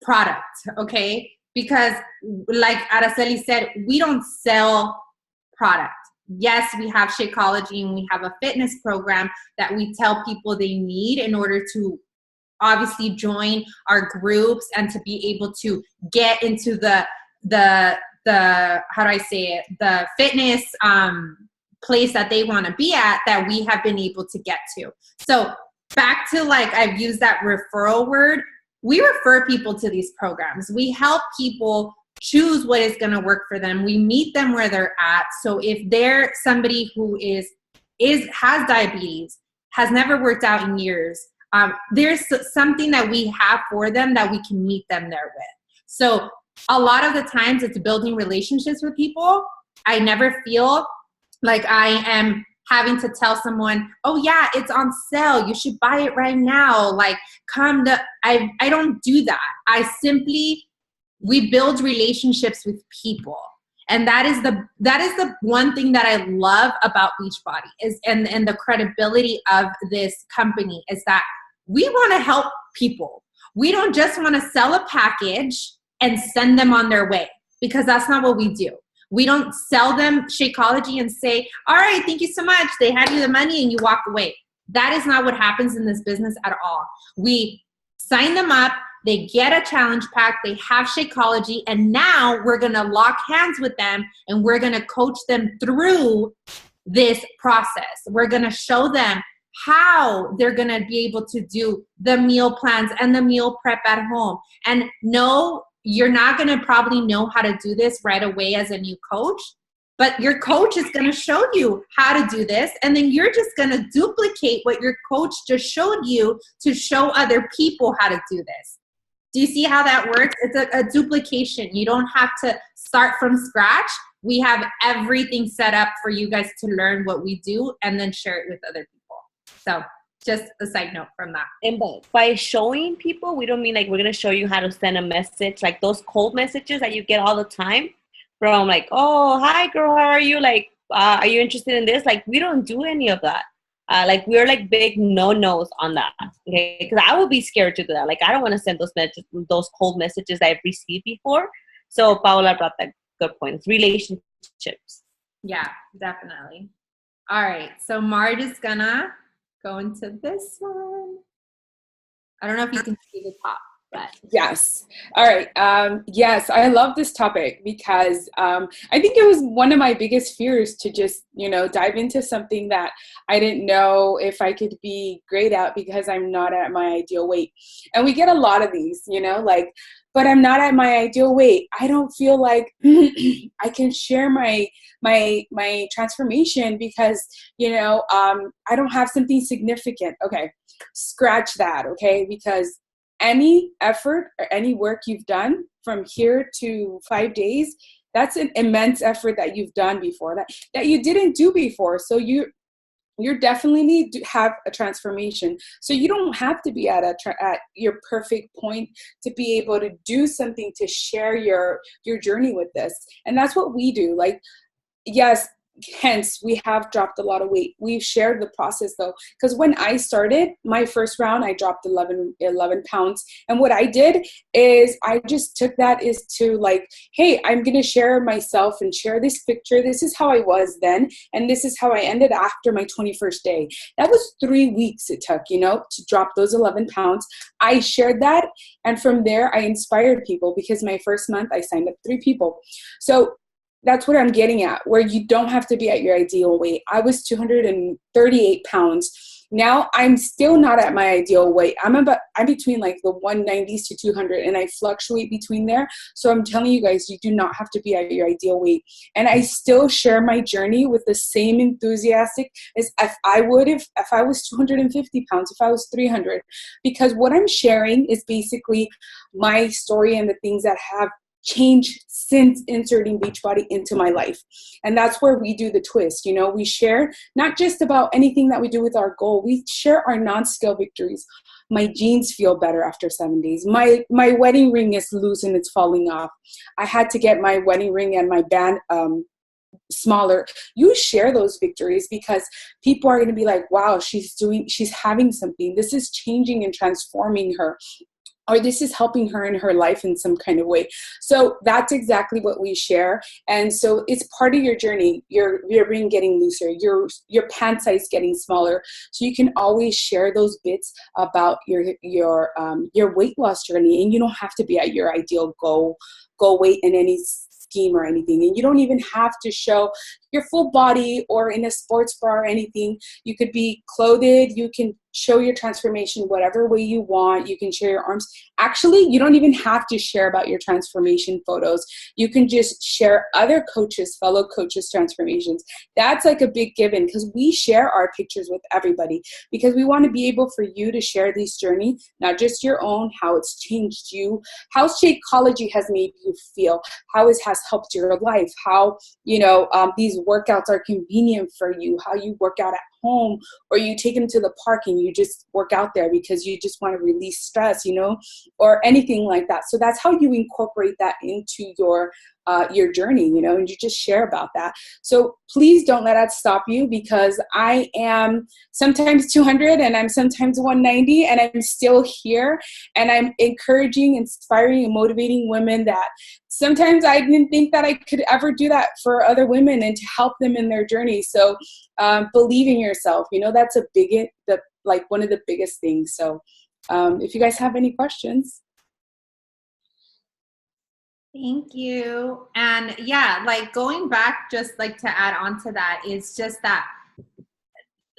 [SPEAKER 1] product, okay? Because like Araceli said, we don't sell product. Yes, we have Shakeology and we have a fitness program that we tell people they need in order to obviously join our groups and to be able to get into the how do I say it, the fitness place that they want to be at, that we have been able to get to. So back to, like, I've used that referral word. We refer people to these programs. We help people choose what is going to work for them. We meet them where they're at. So if they're somebody who has diabetes, has never worked out in years, there's something that we have for them that we can meet them there with. So a lot of the times it's building relationships with people. I never feel like I am having to tell someone, oh yeah, it's on sale, you should buy it right now. Like, I don't do that. We build relationships with people. And that is the one thing that I love about Beachbody and the credibility of this company is that we want to help people. We don't just want to sell a package and send them on their way, because that's not what we do. We don't sell them Shakeology and say, all right, thank you so much. They hand you the money and you walk away. That is not what happens in this business at all. We sign them up. They get a challenge pack. They have Shakeology. And now we're going to lock hands with them and we're going to coach them through this process. We're going to show them how they're going to be able to do the meal plans and the meal prep at home. And no, you're not going to probably know how to do this right away as a new coach, but your coach is going to show you how to do this. And then you're just going to duplicate what your coach just showed you to show other people how to do this. Do you see how that works? It's a duplication. You don't have to start from scratch. We have everything set up for you guys to learn what we do and then share it with other people. So just a side note from that.
[SPEAKER 2] And by showing people, we don't mean like we're going to show you how to send a message, like those cold messages that you get all the time from like, oh, hi girl, how are you? Like, are you interested in this? Like, we don't do any of that. Like, we're like big no-nos on that. Okay. Because I would be scared to do that. Like, I don't want to send those cold messages I've received before. So Paola brought that good point. It's relationships.
[SPEAKER 1] Yeah, definitely. All right. So Marge is gonna go into this one. I don't know if you can see the top, but
[SPEAKER 3] yes. All right. Yes, I love this topic because I think it was one of my biggest fears to just, dive into something that I didn't know if I could be great at because I'm not at my ideal weight. And we get a lot of these, but I'm not at my ideal weight. I don't feel like I can share my transformation because, I don't have something significant. Okay, scratch that, okay? Because any effort or any work you've done from here to 5 days, that's an immense effort that you've done before, that you didn't do before. So you definitely need to have a transformation. So you don't have to be at your perfect point to be able to do something to share your journey with this. And that's what we do. Like, yes, hence we have dropped a lot of weight. We've shared the process though, because when I started my first round, I dropped 11 pounds. And what I did is I just took that is to like, hey, I'm going to share myself and share this picture. This is how I was then. And this is how I ended after my 21st day. That was 3 weeks it took, to drop those 11 pounds. I shared that. And from there, I inspired people because my first month I signed up 3 people. So that's what I'm getting at, where you don't have to be at your ideal weight. I was 238 pounds. Now I'm still not at my ideal weight. I'm between like the 190s to 200 and I fluctuate between there. So I'm telling you guys, you do not have to be at your ideal weight. And I still share my journey with the same enthusiastic as if I was 250 pounds, if I was 300, because what I'm sharing is basically my story and the things that have changed since inserting Beachbody into my life. And that's where we do the twist. We share not just about anything that we do with our goal. We share our non-scale victories. My jeans feel better after 7 days. My wedding ring is loose and it's falling off. I had to get my wedding ring and my band smaller. You share those victories because people are going to be like, wow, she's having something. This is changing and transforming her, or this is helping her in her life in some kind of way. So that's exactly what we share. And so it's part of your journey. Your ring getting looser, your pant size getting smaller. So you can always share those bits about your weight loss journey, and you don't have to be at your ideal goal weight in any scheme or anything. And you don't even have to show your full body or in a sports bra or anything. You could be clothed. You can show your transformation whatever way you want. You can share your arms. Actually, you don't even have to share about your transformation photos. You can just share other fellow coaches' transformations. That's like a big given, because we share our pictures with everybody, because we want to be able for you to share this journey, not just your own, how it's changed you, how Shakeology has made you feel, how it has helped your life, how, these workouts are convenient for you, how you work out at home, or you take them to the park and you just work out there because you just want to release stress, or anything like that. So that's how you incorporate that into your journey, and you just share about that. So please don't let that stop you, because I am sometimes 200 and I'm sometimes 190 and I'm still here, and I'm encouraging, inspiring, and motivating women that sometimes I didn't think that I could ever do that for other women and to help them in their journey. So believe in yourself. That's one of the biggest things. So if you guys have any questions.
[SPEAKER 1] Thank you. And yeah, going back, just to add on to that, is just that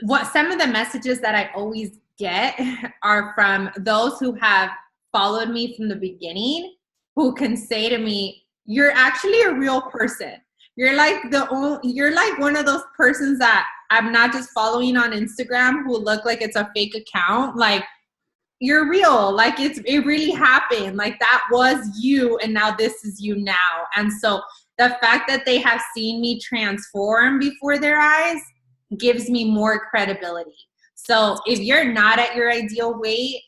[SPEAKER 1] what some of the messages that I always get are from those who have followed me from the beginning, who can say to me, you're actually a real person. You're like one of those persons that I'm not just following on Instagram who look like it's a fake account. You're real. It really happened. That was you, and now this is you now. And so the fact that they have seen me transform before their eyes gives me more credibility. So if you're not at your ideal weight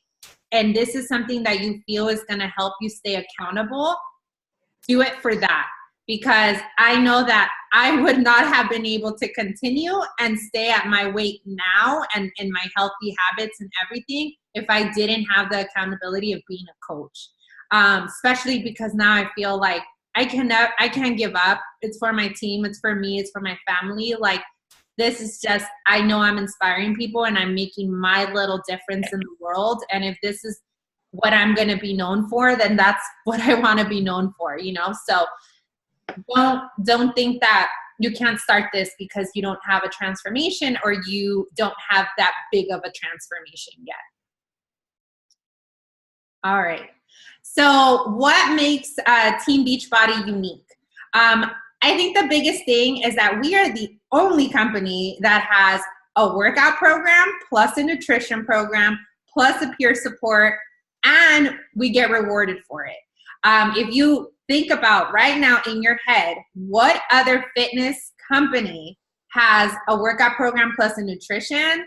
[SPEAKER 1] and this is something that you feel is going to help you stay accountable, do it for that. Because I know that I would not have been able to continue and stay at my weight now and in my healthy habits and everything if I didn't have the accountability of being a coach. Especially because now I feel like I can't give up. It's for my team. It's for me. It's for my family. This is just, I know I'm inspiring people and I'm making my little difference in the world. And if this is what I'm going to be known for, then that's what I want to be known for, So don't think that you can't start this because you don't have a transformation or you don't have that big of a transformation yet. All right. So what makes Team Beachbody unique? I think the biggest thing is that we are the only company that has a workout program plus a nutrition program plus a peer support, and we get rewarded for it. If you think about right now in your head, what other fitness company has a workout program plus a nutrition?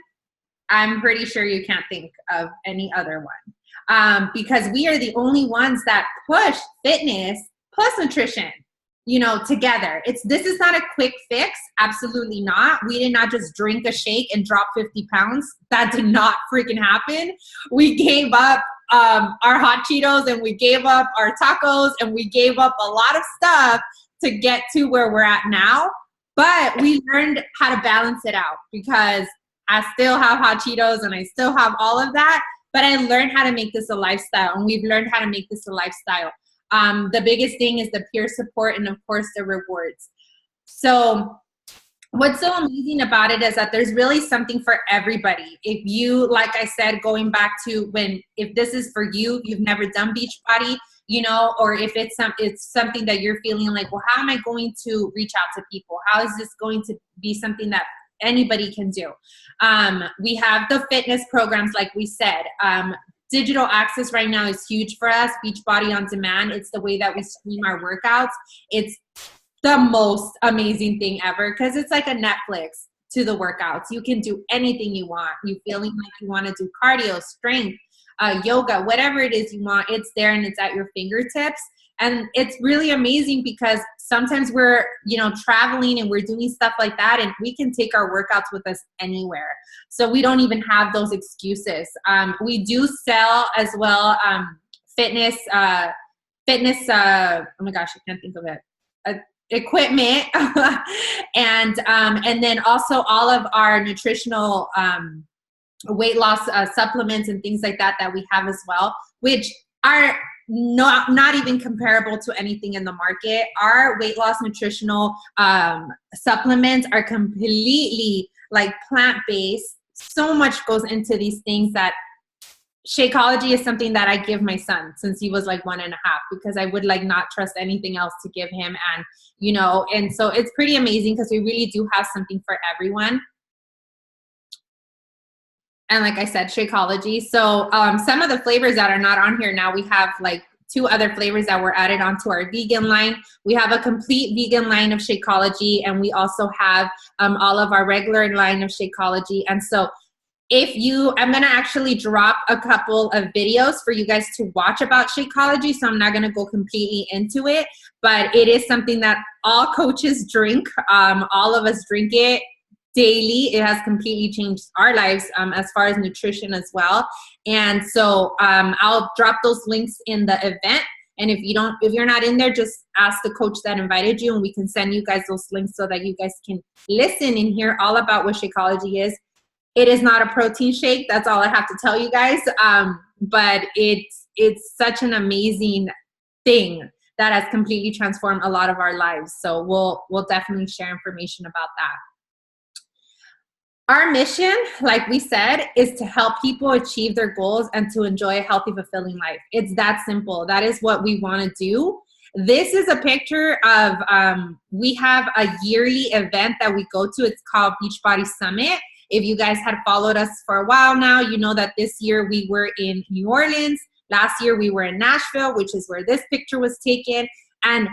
[SPEAKER 1] I'm pretty sure you can't think of any other one. Because we are the only ones that push fitness plus nutrition, together. This is not a quick fix. Absolutely not. We did not just drink a shake and drop 50 pounds. That did not freaking happen. We gave up our hot Cheetos and we gave up our tacos and we gave up a lot of stuff to get to where we're at now. But we learned how to balance it out, because I still have hot Cheetos and I still have all of that, but I learned how to make this a lifestyle, and we've learned how to make this a lifestyle. The biggest thing is the peer support and, of course, the rewards. So what's so amazing about it is that there's really something for everybody. If you, like I said, going back to if this is for you, you've never done Beachbody, or if it's something that you're feeling like, well, how am I going to reach out to people? How is this going to be something that anybody can do? We have the fitness programs, like we said. Digital access right now is huge for us. Beachbody On Demand. It's the way that we stream our workouts. It's the most amazing thing ever, because it's like a Netflix to the workouts. You can do anything you want. You feeling like you want to do cardio, strength, yoga, whatever it is you want, it's there and it's at your fingertips. And it's really amazing because sometimes we're, traveling and we're doing stuff like that, and we can take our workouts with us anywhere. So we don't even have those excuses. We do sell as well fitness, oh my gosh, I can't think of it. Equipment, and then also all of our nutritional weight loss supplements and things like that we have as well, which are not even comparable to anything in the market. Our weight loss nutritional supplements are completely like plant-based. So much goes into these things that Shakeology is something that I give my son since he was like 1.5, because I would like not trust anything else to give him. And so it's pretty amazing because we really do have something for everyone. And like I said, Shakeology. So some of the flavors that are not on here now, we have like 2 other flavors that were added onto our vegan line. We have a complete vegan line of Shakeology, and we also have all of our regular line of Shakeology. And so I'm going to actually drop a couple of videos for you guys to watch about Shakeology. So I'm not going to go completely into it, but it is something that all coaches drink. All of us drink it daily. It has completely changed our lives as far as nutrition as well. And so I'll drop those links in the event. And if you're not in there, just ask the coach that invited you, and we can send you guys those links so that you guys can listen and hear all about what Shakeology is. It is not a protein shake. That's all I have to tell you guys. But it's such an amazing thing that has completely transformed a lot of our lives. So we'll definitely share information about that. Our mission, like we said, is to help people achieve their goals and to enjoy a healthy, fulfilling life. It's that simple. That is what we want to do. This is a picture of, we have a yearly event that we go to. It's called Beachbody Summit. If you guys had followed us for a while now, you know that this year we were in New Orleans. Last year we were in Nashville, which is where this picture was taken. And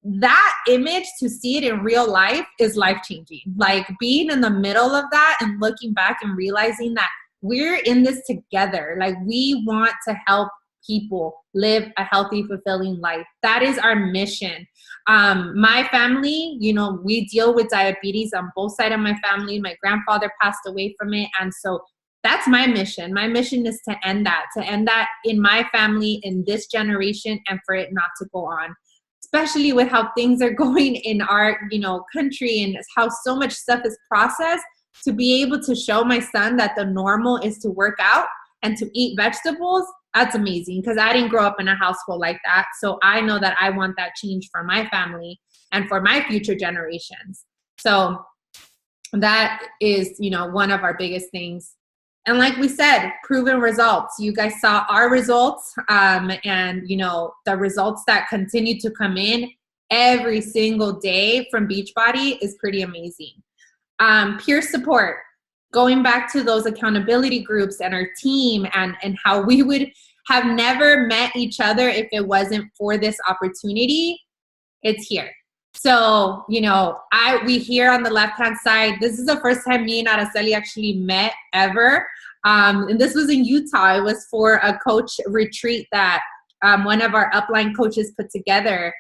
[SPEAKER 1] that image, to see it in real life, is life-changing. Like being in the middle of that and looking back and realizing that we're in this together. Like we want to help people live a healthy, fulfilling life. That is our mission. My family, we deal with diabetes on both sides of my family. My grandfather passed away from it. And so that's my mission. My mission is to end that in my family, in this generation, and for it not to go on. Especially with how things are going in our, country, and how so much stuff is processed, to be able to show my son that the normal is to work out and to eat vegetables. That's amazing, because I didn't grow up in a household like that. So I know that I want that change for my family and for my future generations. So that is, one of our biggest things. And like we said, proven results. You guys saw our results, and the results that continue to come in every single day from Beachbody is pretty amazing. Peer support, going back to those accountability groups and our team, and how we would have never met each other if it wasn't for this opportunity. It's here. So, we here on the left-hand side, this is the first time me and Araceli actually met ever. And this was in Utah. It was for a coach retreat that one of our upline coaches put together.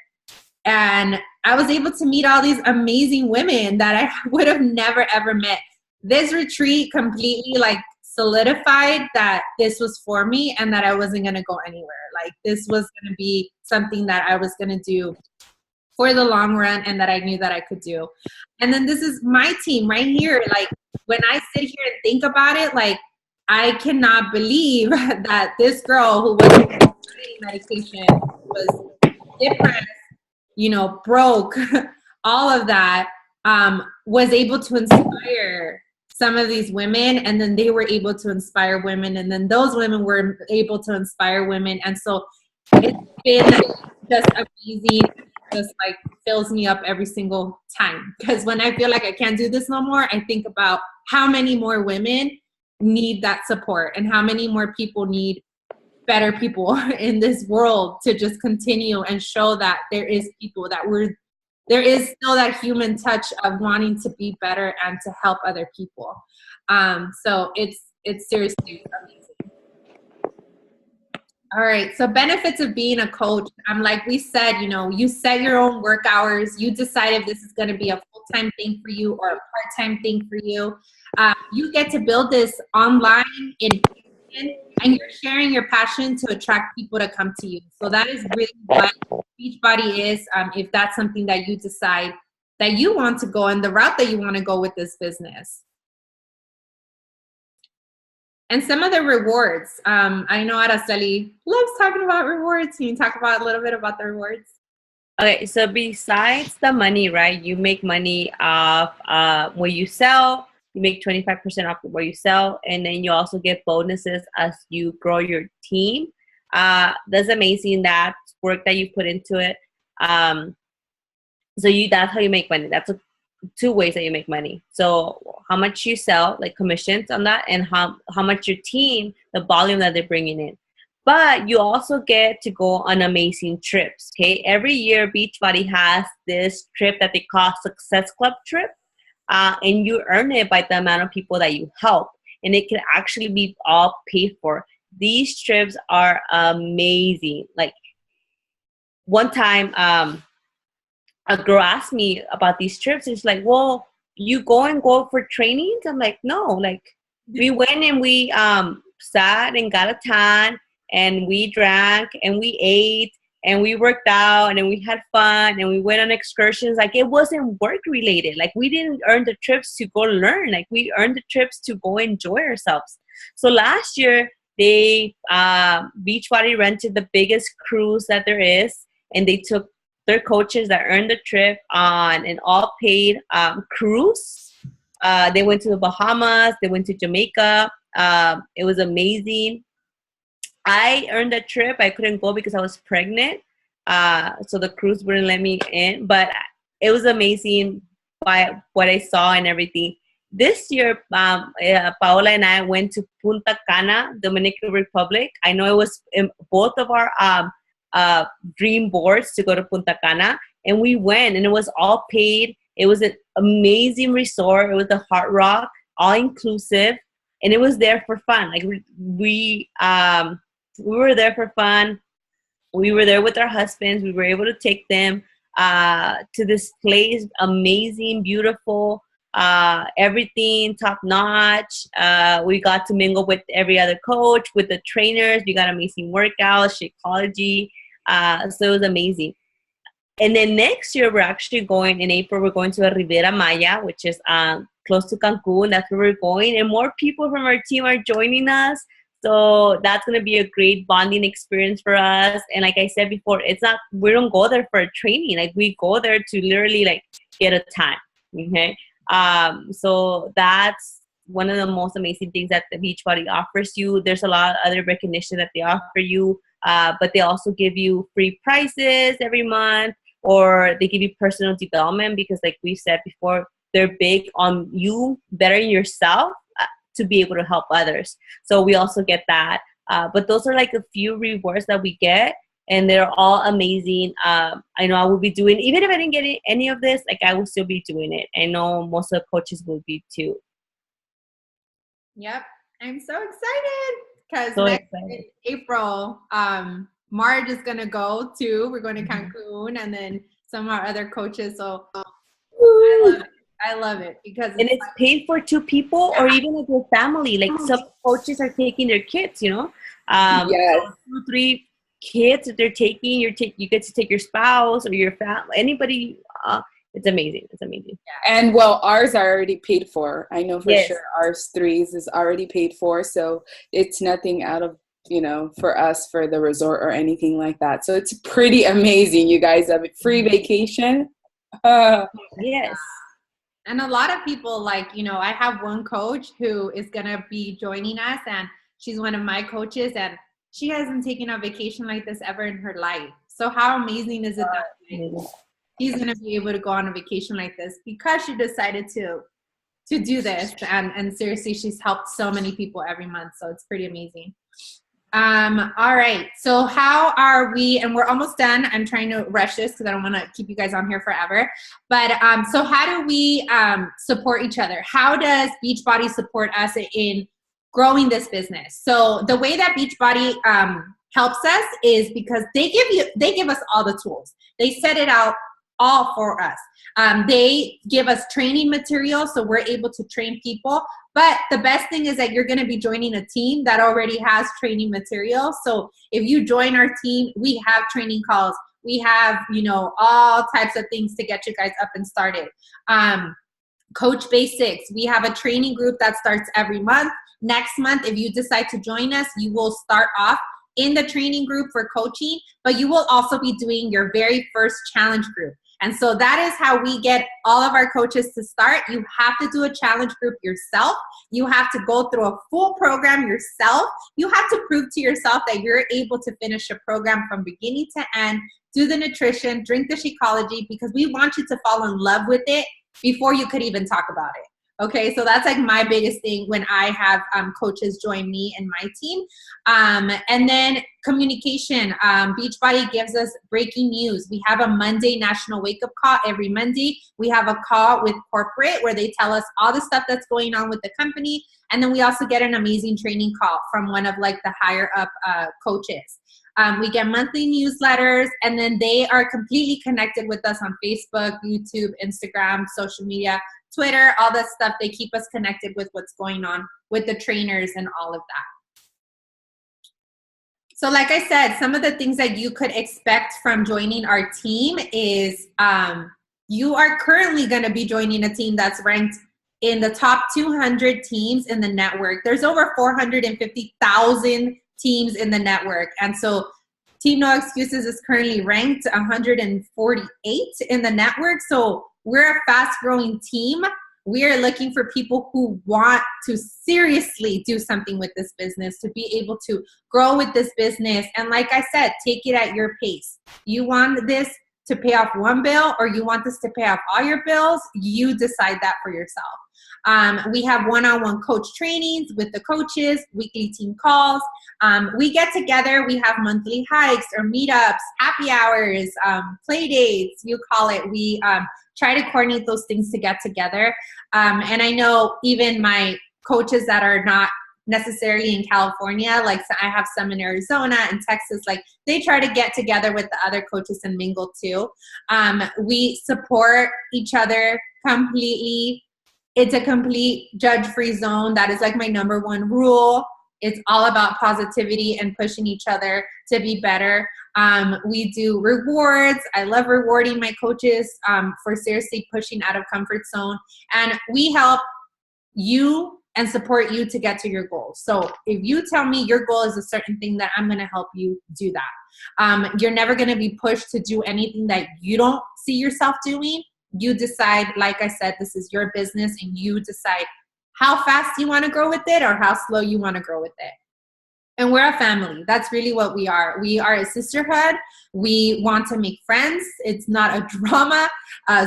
[SPEAKER 1] And I was able to meet all these amazing women that I would have never, ever met. This retreat completely solidified that this was for me and that I wasn't going to go anywhere. Like this was going to be something that I was going to do for the long run, and that I knew that I could do. And then this is my team right here. Like when I sit here and think about it, I cannot believe that this girl who was on medication, was depressed, broke, all of that, was able to inspire some of these women, and then they were able to inspire women, and then those women were able to inspire women. And so it's been just amazing. Just fills me up every single time, because when I feel like I can't do this no more, I think about how many more women need that support, and how many more people need better people in this world to just continue and show that there is people that there is still that human touch of wanting to be better and to help other people. So it's seriously amazing. All right. So benefits of being a coach. Like we said, you set your own work hours. You decide if this is going to be a full-time thing for you or a part-time thing for you. You get to build this online in person, and you're sharing your passion to attract people to come to you. So that is really what Beachbody is. If that's something that you decide that you want to go and the route that you want to go with this business. And some of the rewards. I know Araceli loves talking about rewards. Can you talk about a little bit about the rewards?
[SPEAKER 2] Okay, so besides the money, right? You make money off what you sell. You make 25% off what you sell, and then you also get bonuses as you grow your team. That's amazing. That work that you put into it. That's how you make money. That's two ways that you make money. So how much you sell, like commissions on that, and how much your team, the volume that they're bringing in. But you also get to go on amazing trips, okay? Every year, Beachbody has this trip that they call Success Club trip, and you earn it by the amount of people that you help, and it can actually be all paid for. These trips are amazing. Like one time, a girl asked me about these trips. It's like, well, you go for trainings? I'm like, no. Like, we went and we sat and got a tan, and we drank and we ate and we worked out and we had fun and we went on excursions. Like, it wasn't work related. Like, we didn't earn the trips to go learn. Like, we earned the trips to go enjoy ourselves. So last year, Beachbody rented the biggest cruise that there is, and they took their coaches that earned the trip on an all-paid cruise. They went to the Bahamas. They went to Jamaica. It was amazing. I earned the trip. I couldn't go because I was pregnant. So the cruise wouldn't let me in. But it was amazing by what I saw and everything. This year, Paola and I went to Punta Cana, Dominican Republic. I know it was in both of our dream boards to go to Punta Cana, and we went, and it was all paid. It was an amazing resort. It was the Hard Rock, all inclusive, and it was there for fun. Like we were there for fun. We were there with our husbands. We were able to take them to this place, amazing, beautiful, everything top notch. We got to mingle with every other coach, with the trainers. We got amazing workouts, Shakeology. So it was amazing. And then next year, we're actually going in April. We're going to Riviera Maya, which is close to Cancun. That's where we're going, and more people from our team are joining us. So that's going to be a great bonding experience for us. And like I said before, we don't go there for a training. Like, we go there to literally like get a time. Okay. So that's one of the most amazing things that the Beachbody offers you. There's a lot of other recognition that they offer you, but they also give you free prizes every month, or they give you personal development because, like we said before, they're big on you bettering yourself to be able to help others. So we also get that. But those are like a few rewards that we get, and they're all amazing. I know I will be doing, even if I didn't get any of this, like, I will still be doing it. I know most of the coaches will be too.
[SPEAKER 1] Yep. I'm so excited because in April, Marge is going to go too. We're going to Cancun, and then some of our other coaches. So I love it because
[SPEAKER 2] it's paid for two people, or even with your family. Like, some coaches are taking their kids,
[SPEAKER 3] Yes.
[SPEAKER 2] 2, 3 kids that they're taking. You get to take your spouse or your family, anybody. It's amazing. It's amazing.
[SPEAKER 3] And well, ours are already paid for. I know for
[SPEAKER 2] Yes.
[SPEAKER 3] sure ours 3s is already paid for. So it's nothing out of, for us for the resort or anything like that. So it's pretty amazing. You guys have a free vacation.
[SPEAKER 2] Yes.
[SPEAKER 1] And a lot of people, like, I have one coach who is going to be joining us, and she's one of my coaches, and she hasn't taken a vacation like this ever in her life. So how amazing is it that she's going to be able to go on a vacation like this because she decided to do this. And seriously, she's helped so many people every month. So it's pretty amazing. All right. So how are we, and we're almost done. I'm trying to rush this because I don't want to keep you guys on here forever. But so how do we support each other? How does Beachbody support us in growing this business? So the way that Beachbody helps us is because they give us all the tools. They set it out all for us. They give us training material, so we're able to train people. But the best thing is that you're going to be joining a team that already has training material. So if you join our team, we have training calls. We have, all types of things to get you guys up and started. Coach Basics, we have a training group that starts every month. Next month, if you decide to join us, you will start off in the training group for coaching, but you will also be doing your very first challenge group. And so that is how we get all of our coaches to start. You have to do a challenge group yourself. You have to go through a full program yourself. You have to prove to yourself that you're able to finish a program from beginning to end, do the nutrition, drink the Shakeology, because we want you to fall in love with it before you could even talk about it. Okay, so that's like my biggest thing when I have coaches join me and my team. And then communication. Beachbody gives us breaking news. We have a Monday national wake-up call every Monday. We have a call with corporate where they tell us all the stuff that's going on with the company. And then we also get an amazing training call from one of like the higher up coaches. We get monthly newsletters, and then they are completely connected with us on Facebook, YouTube, Instagram, social media, Twitter, all that stuff. They keep us connected with what's going on with the trainers and all of that. So like I said, some of the things that you could expect from joining our team is you are currently going to be joining a team that's ranked in the top 200 teams in the network. There's over 450,000 teams in the network. And so Team No Excuses is currently ranked 148 in the network. So we're a fast growing team. We are looking for people who want to seriously do something with this business, to be able to grow with this business. And like I said, take it at your pace. You want this to pay off one bill, or you want this to pay off all your bills, you decide that for yourself. We have one-on-one coach trainings with the coaches, weekly team calls. We get together, we have monthly hikes or meetups, happy hours, play dates, you call it. We try to coordinate those things to get together. And I know even my coaches that are not necessarily in California, like I have some in Arizona and Texas, like they try to get together with the other coaches and mingle too. We support each other completely. It's a complete judge-free zone. That is like my number one rule. It's all about positivity and pushing each other to be better. We do rewards. I love rewarding my coaches for seriously pushing out of comfort zone. And we help you and support you to get to your goals. So if you tell me your goal is a certain thing, that I'm going to help you do that. You're never going to be pushed to do anything that you don't see yourself doing. You decide, like I said, this is your business, and you decide how fast you want to grow with it or how slow you want to grow with it. And we're a family. That's really what we are. We are a sisterhood. We want to make friends. It's not a drama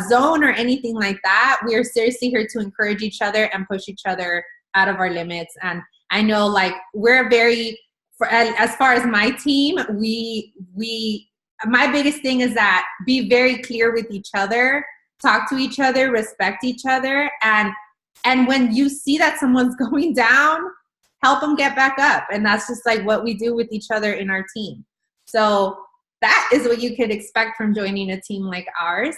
[SPEAKER 1] zone or anything like that. We are seriously here to encourage each other and push each other out of our limits. And I know, like, we're very, as far as my team, my biggest thing is that be very clear with each other, talk to each other, respect each other. And when you see that someone's going down, help them get back up. And that's just like what we do with each other in our team. So that is what you could expect from joining a team like ours.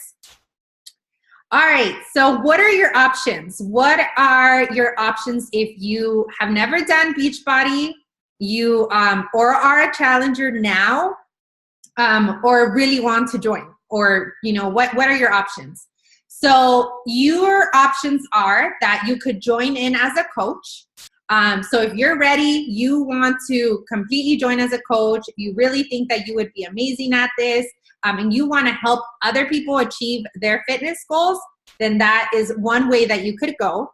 [SPEAKER 1] All right, so what are your options? What are your options if you have never done Beachbody, you or are a challenger now, or really want to join, or what are your options? So your options are that you could join in as a coach. So if you're ready, you want to completely join as a coach, you really think that you would be amazing at this, and you want to help other people achieve their fitness goals, then that is one way that you could go.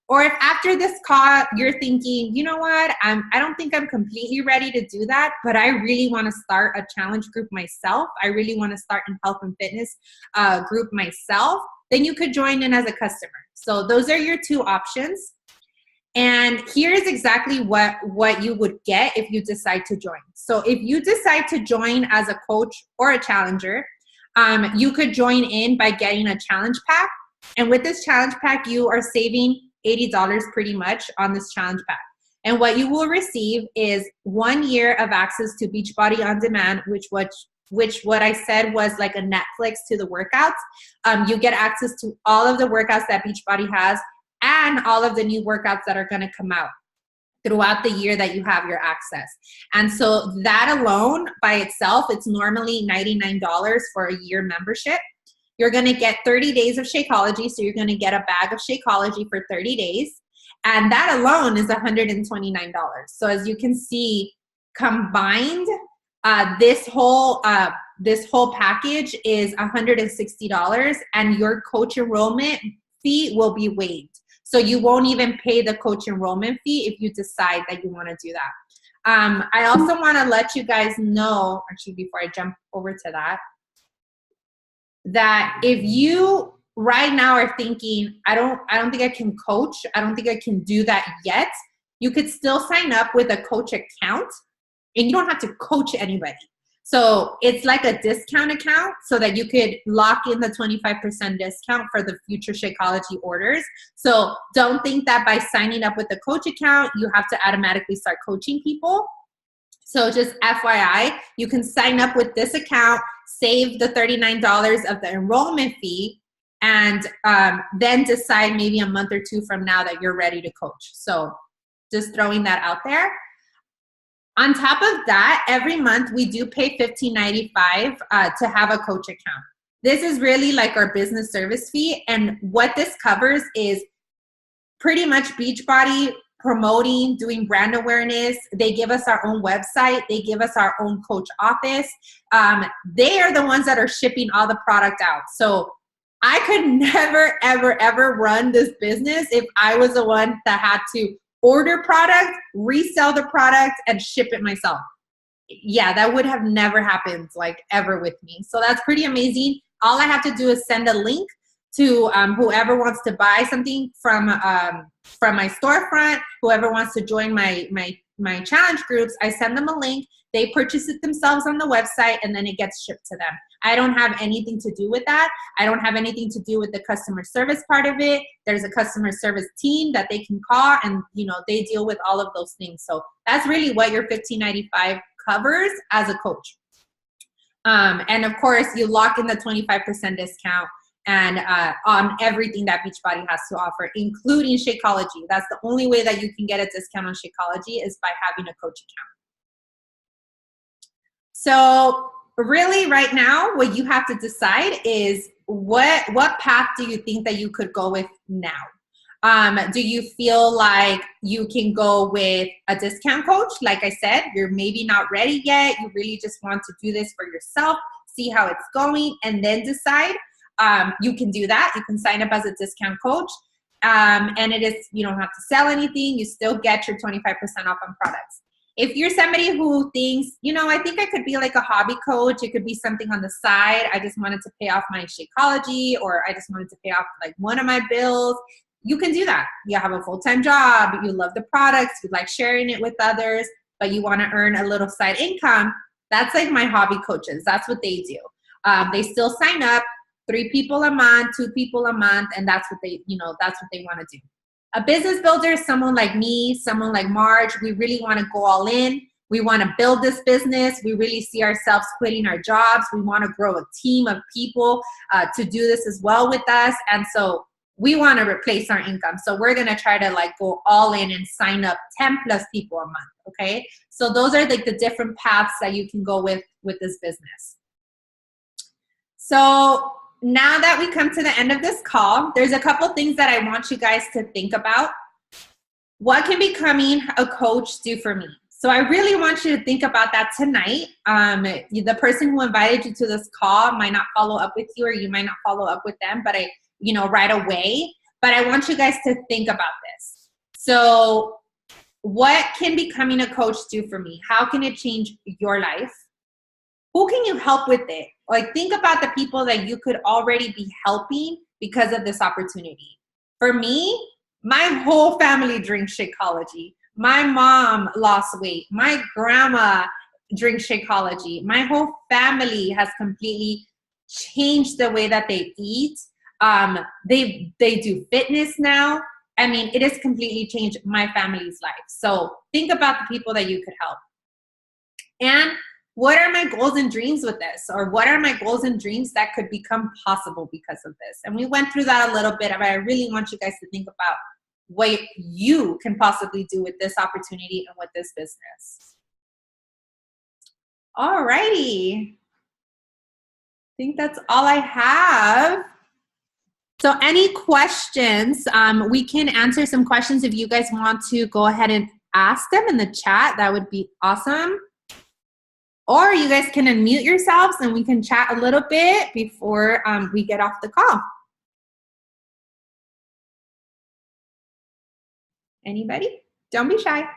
[SPEAKER 1] Or if after this call, you're thinking, you know what, I don't think I'm completely ready to do that, but I really want to start a challenge group myself. I really want to start a health and fitness group myself. Then you could join in as a customer. So those are your two options. And here's exactly what you would get if you decide to join. So if you decide to join as a coach or a challenger, you could join in by getting a challenge pack. And with this challenge pack, you are saving $80 pretty much on this challenge pack. And what you will receive is 1 year of access to Beachbody On Demand, which what I said was like a Netflix to the workouts. You get access to all of the workouts that Beachbody has and all of the new workouts that are going to come out throughout the year that you have your access. And so that alone by itself, it's normally $99 for a year membership. You're going to get 30 days of Shakeology. So you're going to get a bag of Shakeology for 30 days. And that alone is $129. So as you can see, combined, this whole package is $160, and your coach enrollment fee will be waived. So you won't even pay the coach enrollment fee if you decide that you want to do that. I also want to let you guys know, actually before I jump over to that if you right now are thinking, I don't think I can coach, I don't think I can do that yet, you could still sign up with a coach account, and you don't have to coach anybody. So it's like a discount account so that you could lock in the 25% discount for the future Shakeology orders. So don't think that by signing up with the coach account, you have to automatically start coaching people. So just FYI, you can sign up with this account, save the $39 of the enrollment fee, and then decide maybe a month or two from now that you're ready to coach. So just throwing that out there. On top of that, every month we do pay $15.95 to have a coach account. This is really like our business service fee. And what this covers is pretty much Beachbody promoting, doing brand awareness. They give us our own website. They give us our own coach office. They are the ones that are shipping all the product out. So I could never, ever, ever run this business if I was the one that had to order product, resell the product, and ship it myself. Yeah, that would have never happened like ever with me. So that's pretty amazing. All I have to do is send a link to whoever wants to buy something from my storefront, whoever wants to join my challenge groups. I send them a link. They purchase it themselves on the website, and then it gets shipped to them. I don't have anything to do with that. I don't have anything to do with the customer service part of it. There's a customer service team that they can call, and they deal with all of those things. So that's really what your $15.95 covers as a coach. And of course, you lock in the 25% discount and on everything that Beachbody has to offer, including Shakeology. That's the only way that you can get a discount on Shakeology is by having a coach account. So really right now, what you have to decide is what path do you think that you could go with now? Do you feel like you can go with a discount coach? Like I said, you're maybe not ready yet. You really just want to do this for yourself, see how it's going, and then decide. You can do that. You can sign up as a discount coach. And it is, you don't have to sell anything. You still get your 25% off on products. If you're somebody who thinks, I think I could be like a hobby coach, it could be something on the side. I just wanted to pay off my Shakeology, or I just wanted to pay off like one of my bills. You can do that. You have a full-time job. You love the products. You like sharing it with others, but you want to earn a little side income. That's like my hobby coaches. That's what they do. They still sign up 3 people a month, 2 people a month, and that's what they want to do. A business builder is someone like me, someone like Marge. We really want to go all in. We want to build this business. We really see ourselves quitting our jobs. We want to grow a team of people to do this as well with us. And so we want to replace our income. So we're going to try to like go all in and sign up 10 plus people a month. Okay. So those are like the different paths that you can go with this business. So now that we come to the end of this call, there's a couple things that I want you guys to think about. What can becoming a coach do for me? So I really want you to think about that tonight. The person who invited you to this call might not follow up with you, or you might not follow up with them, but right away. But I want you guys to think about this. So what can becoming a coach do for me? How can it change your life? Who can you help with it? Like, think about the people that you could already be helping because of this opportunity. For me, my whole family drinks Shakeology. My mom lost weight. My grandma drinks Shakeology. My whole family has completely changed the way that they eat. They do fitness now. I mean, it has completely changed my family's life. So think about the people that you could help. And what are my goals and dreams with this? Or what are my goals and dreams that could become possible because of this? And we went through that a little bit, but I really want you guys to think about what you can possibly do with this opportunity and with this business. All righty. I think that's all I have. So any questions, we can answer some questions if you guys want to go ahead and ask them in the chat. That would be awesome. Or you guys can unmute yourselves and we can chat a little bit before we get off the call. Anybody? Don't be shy.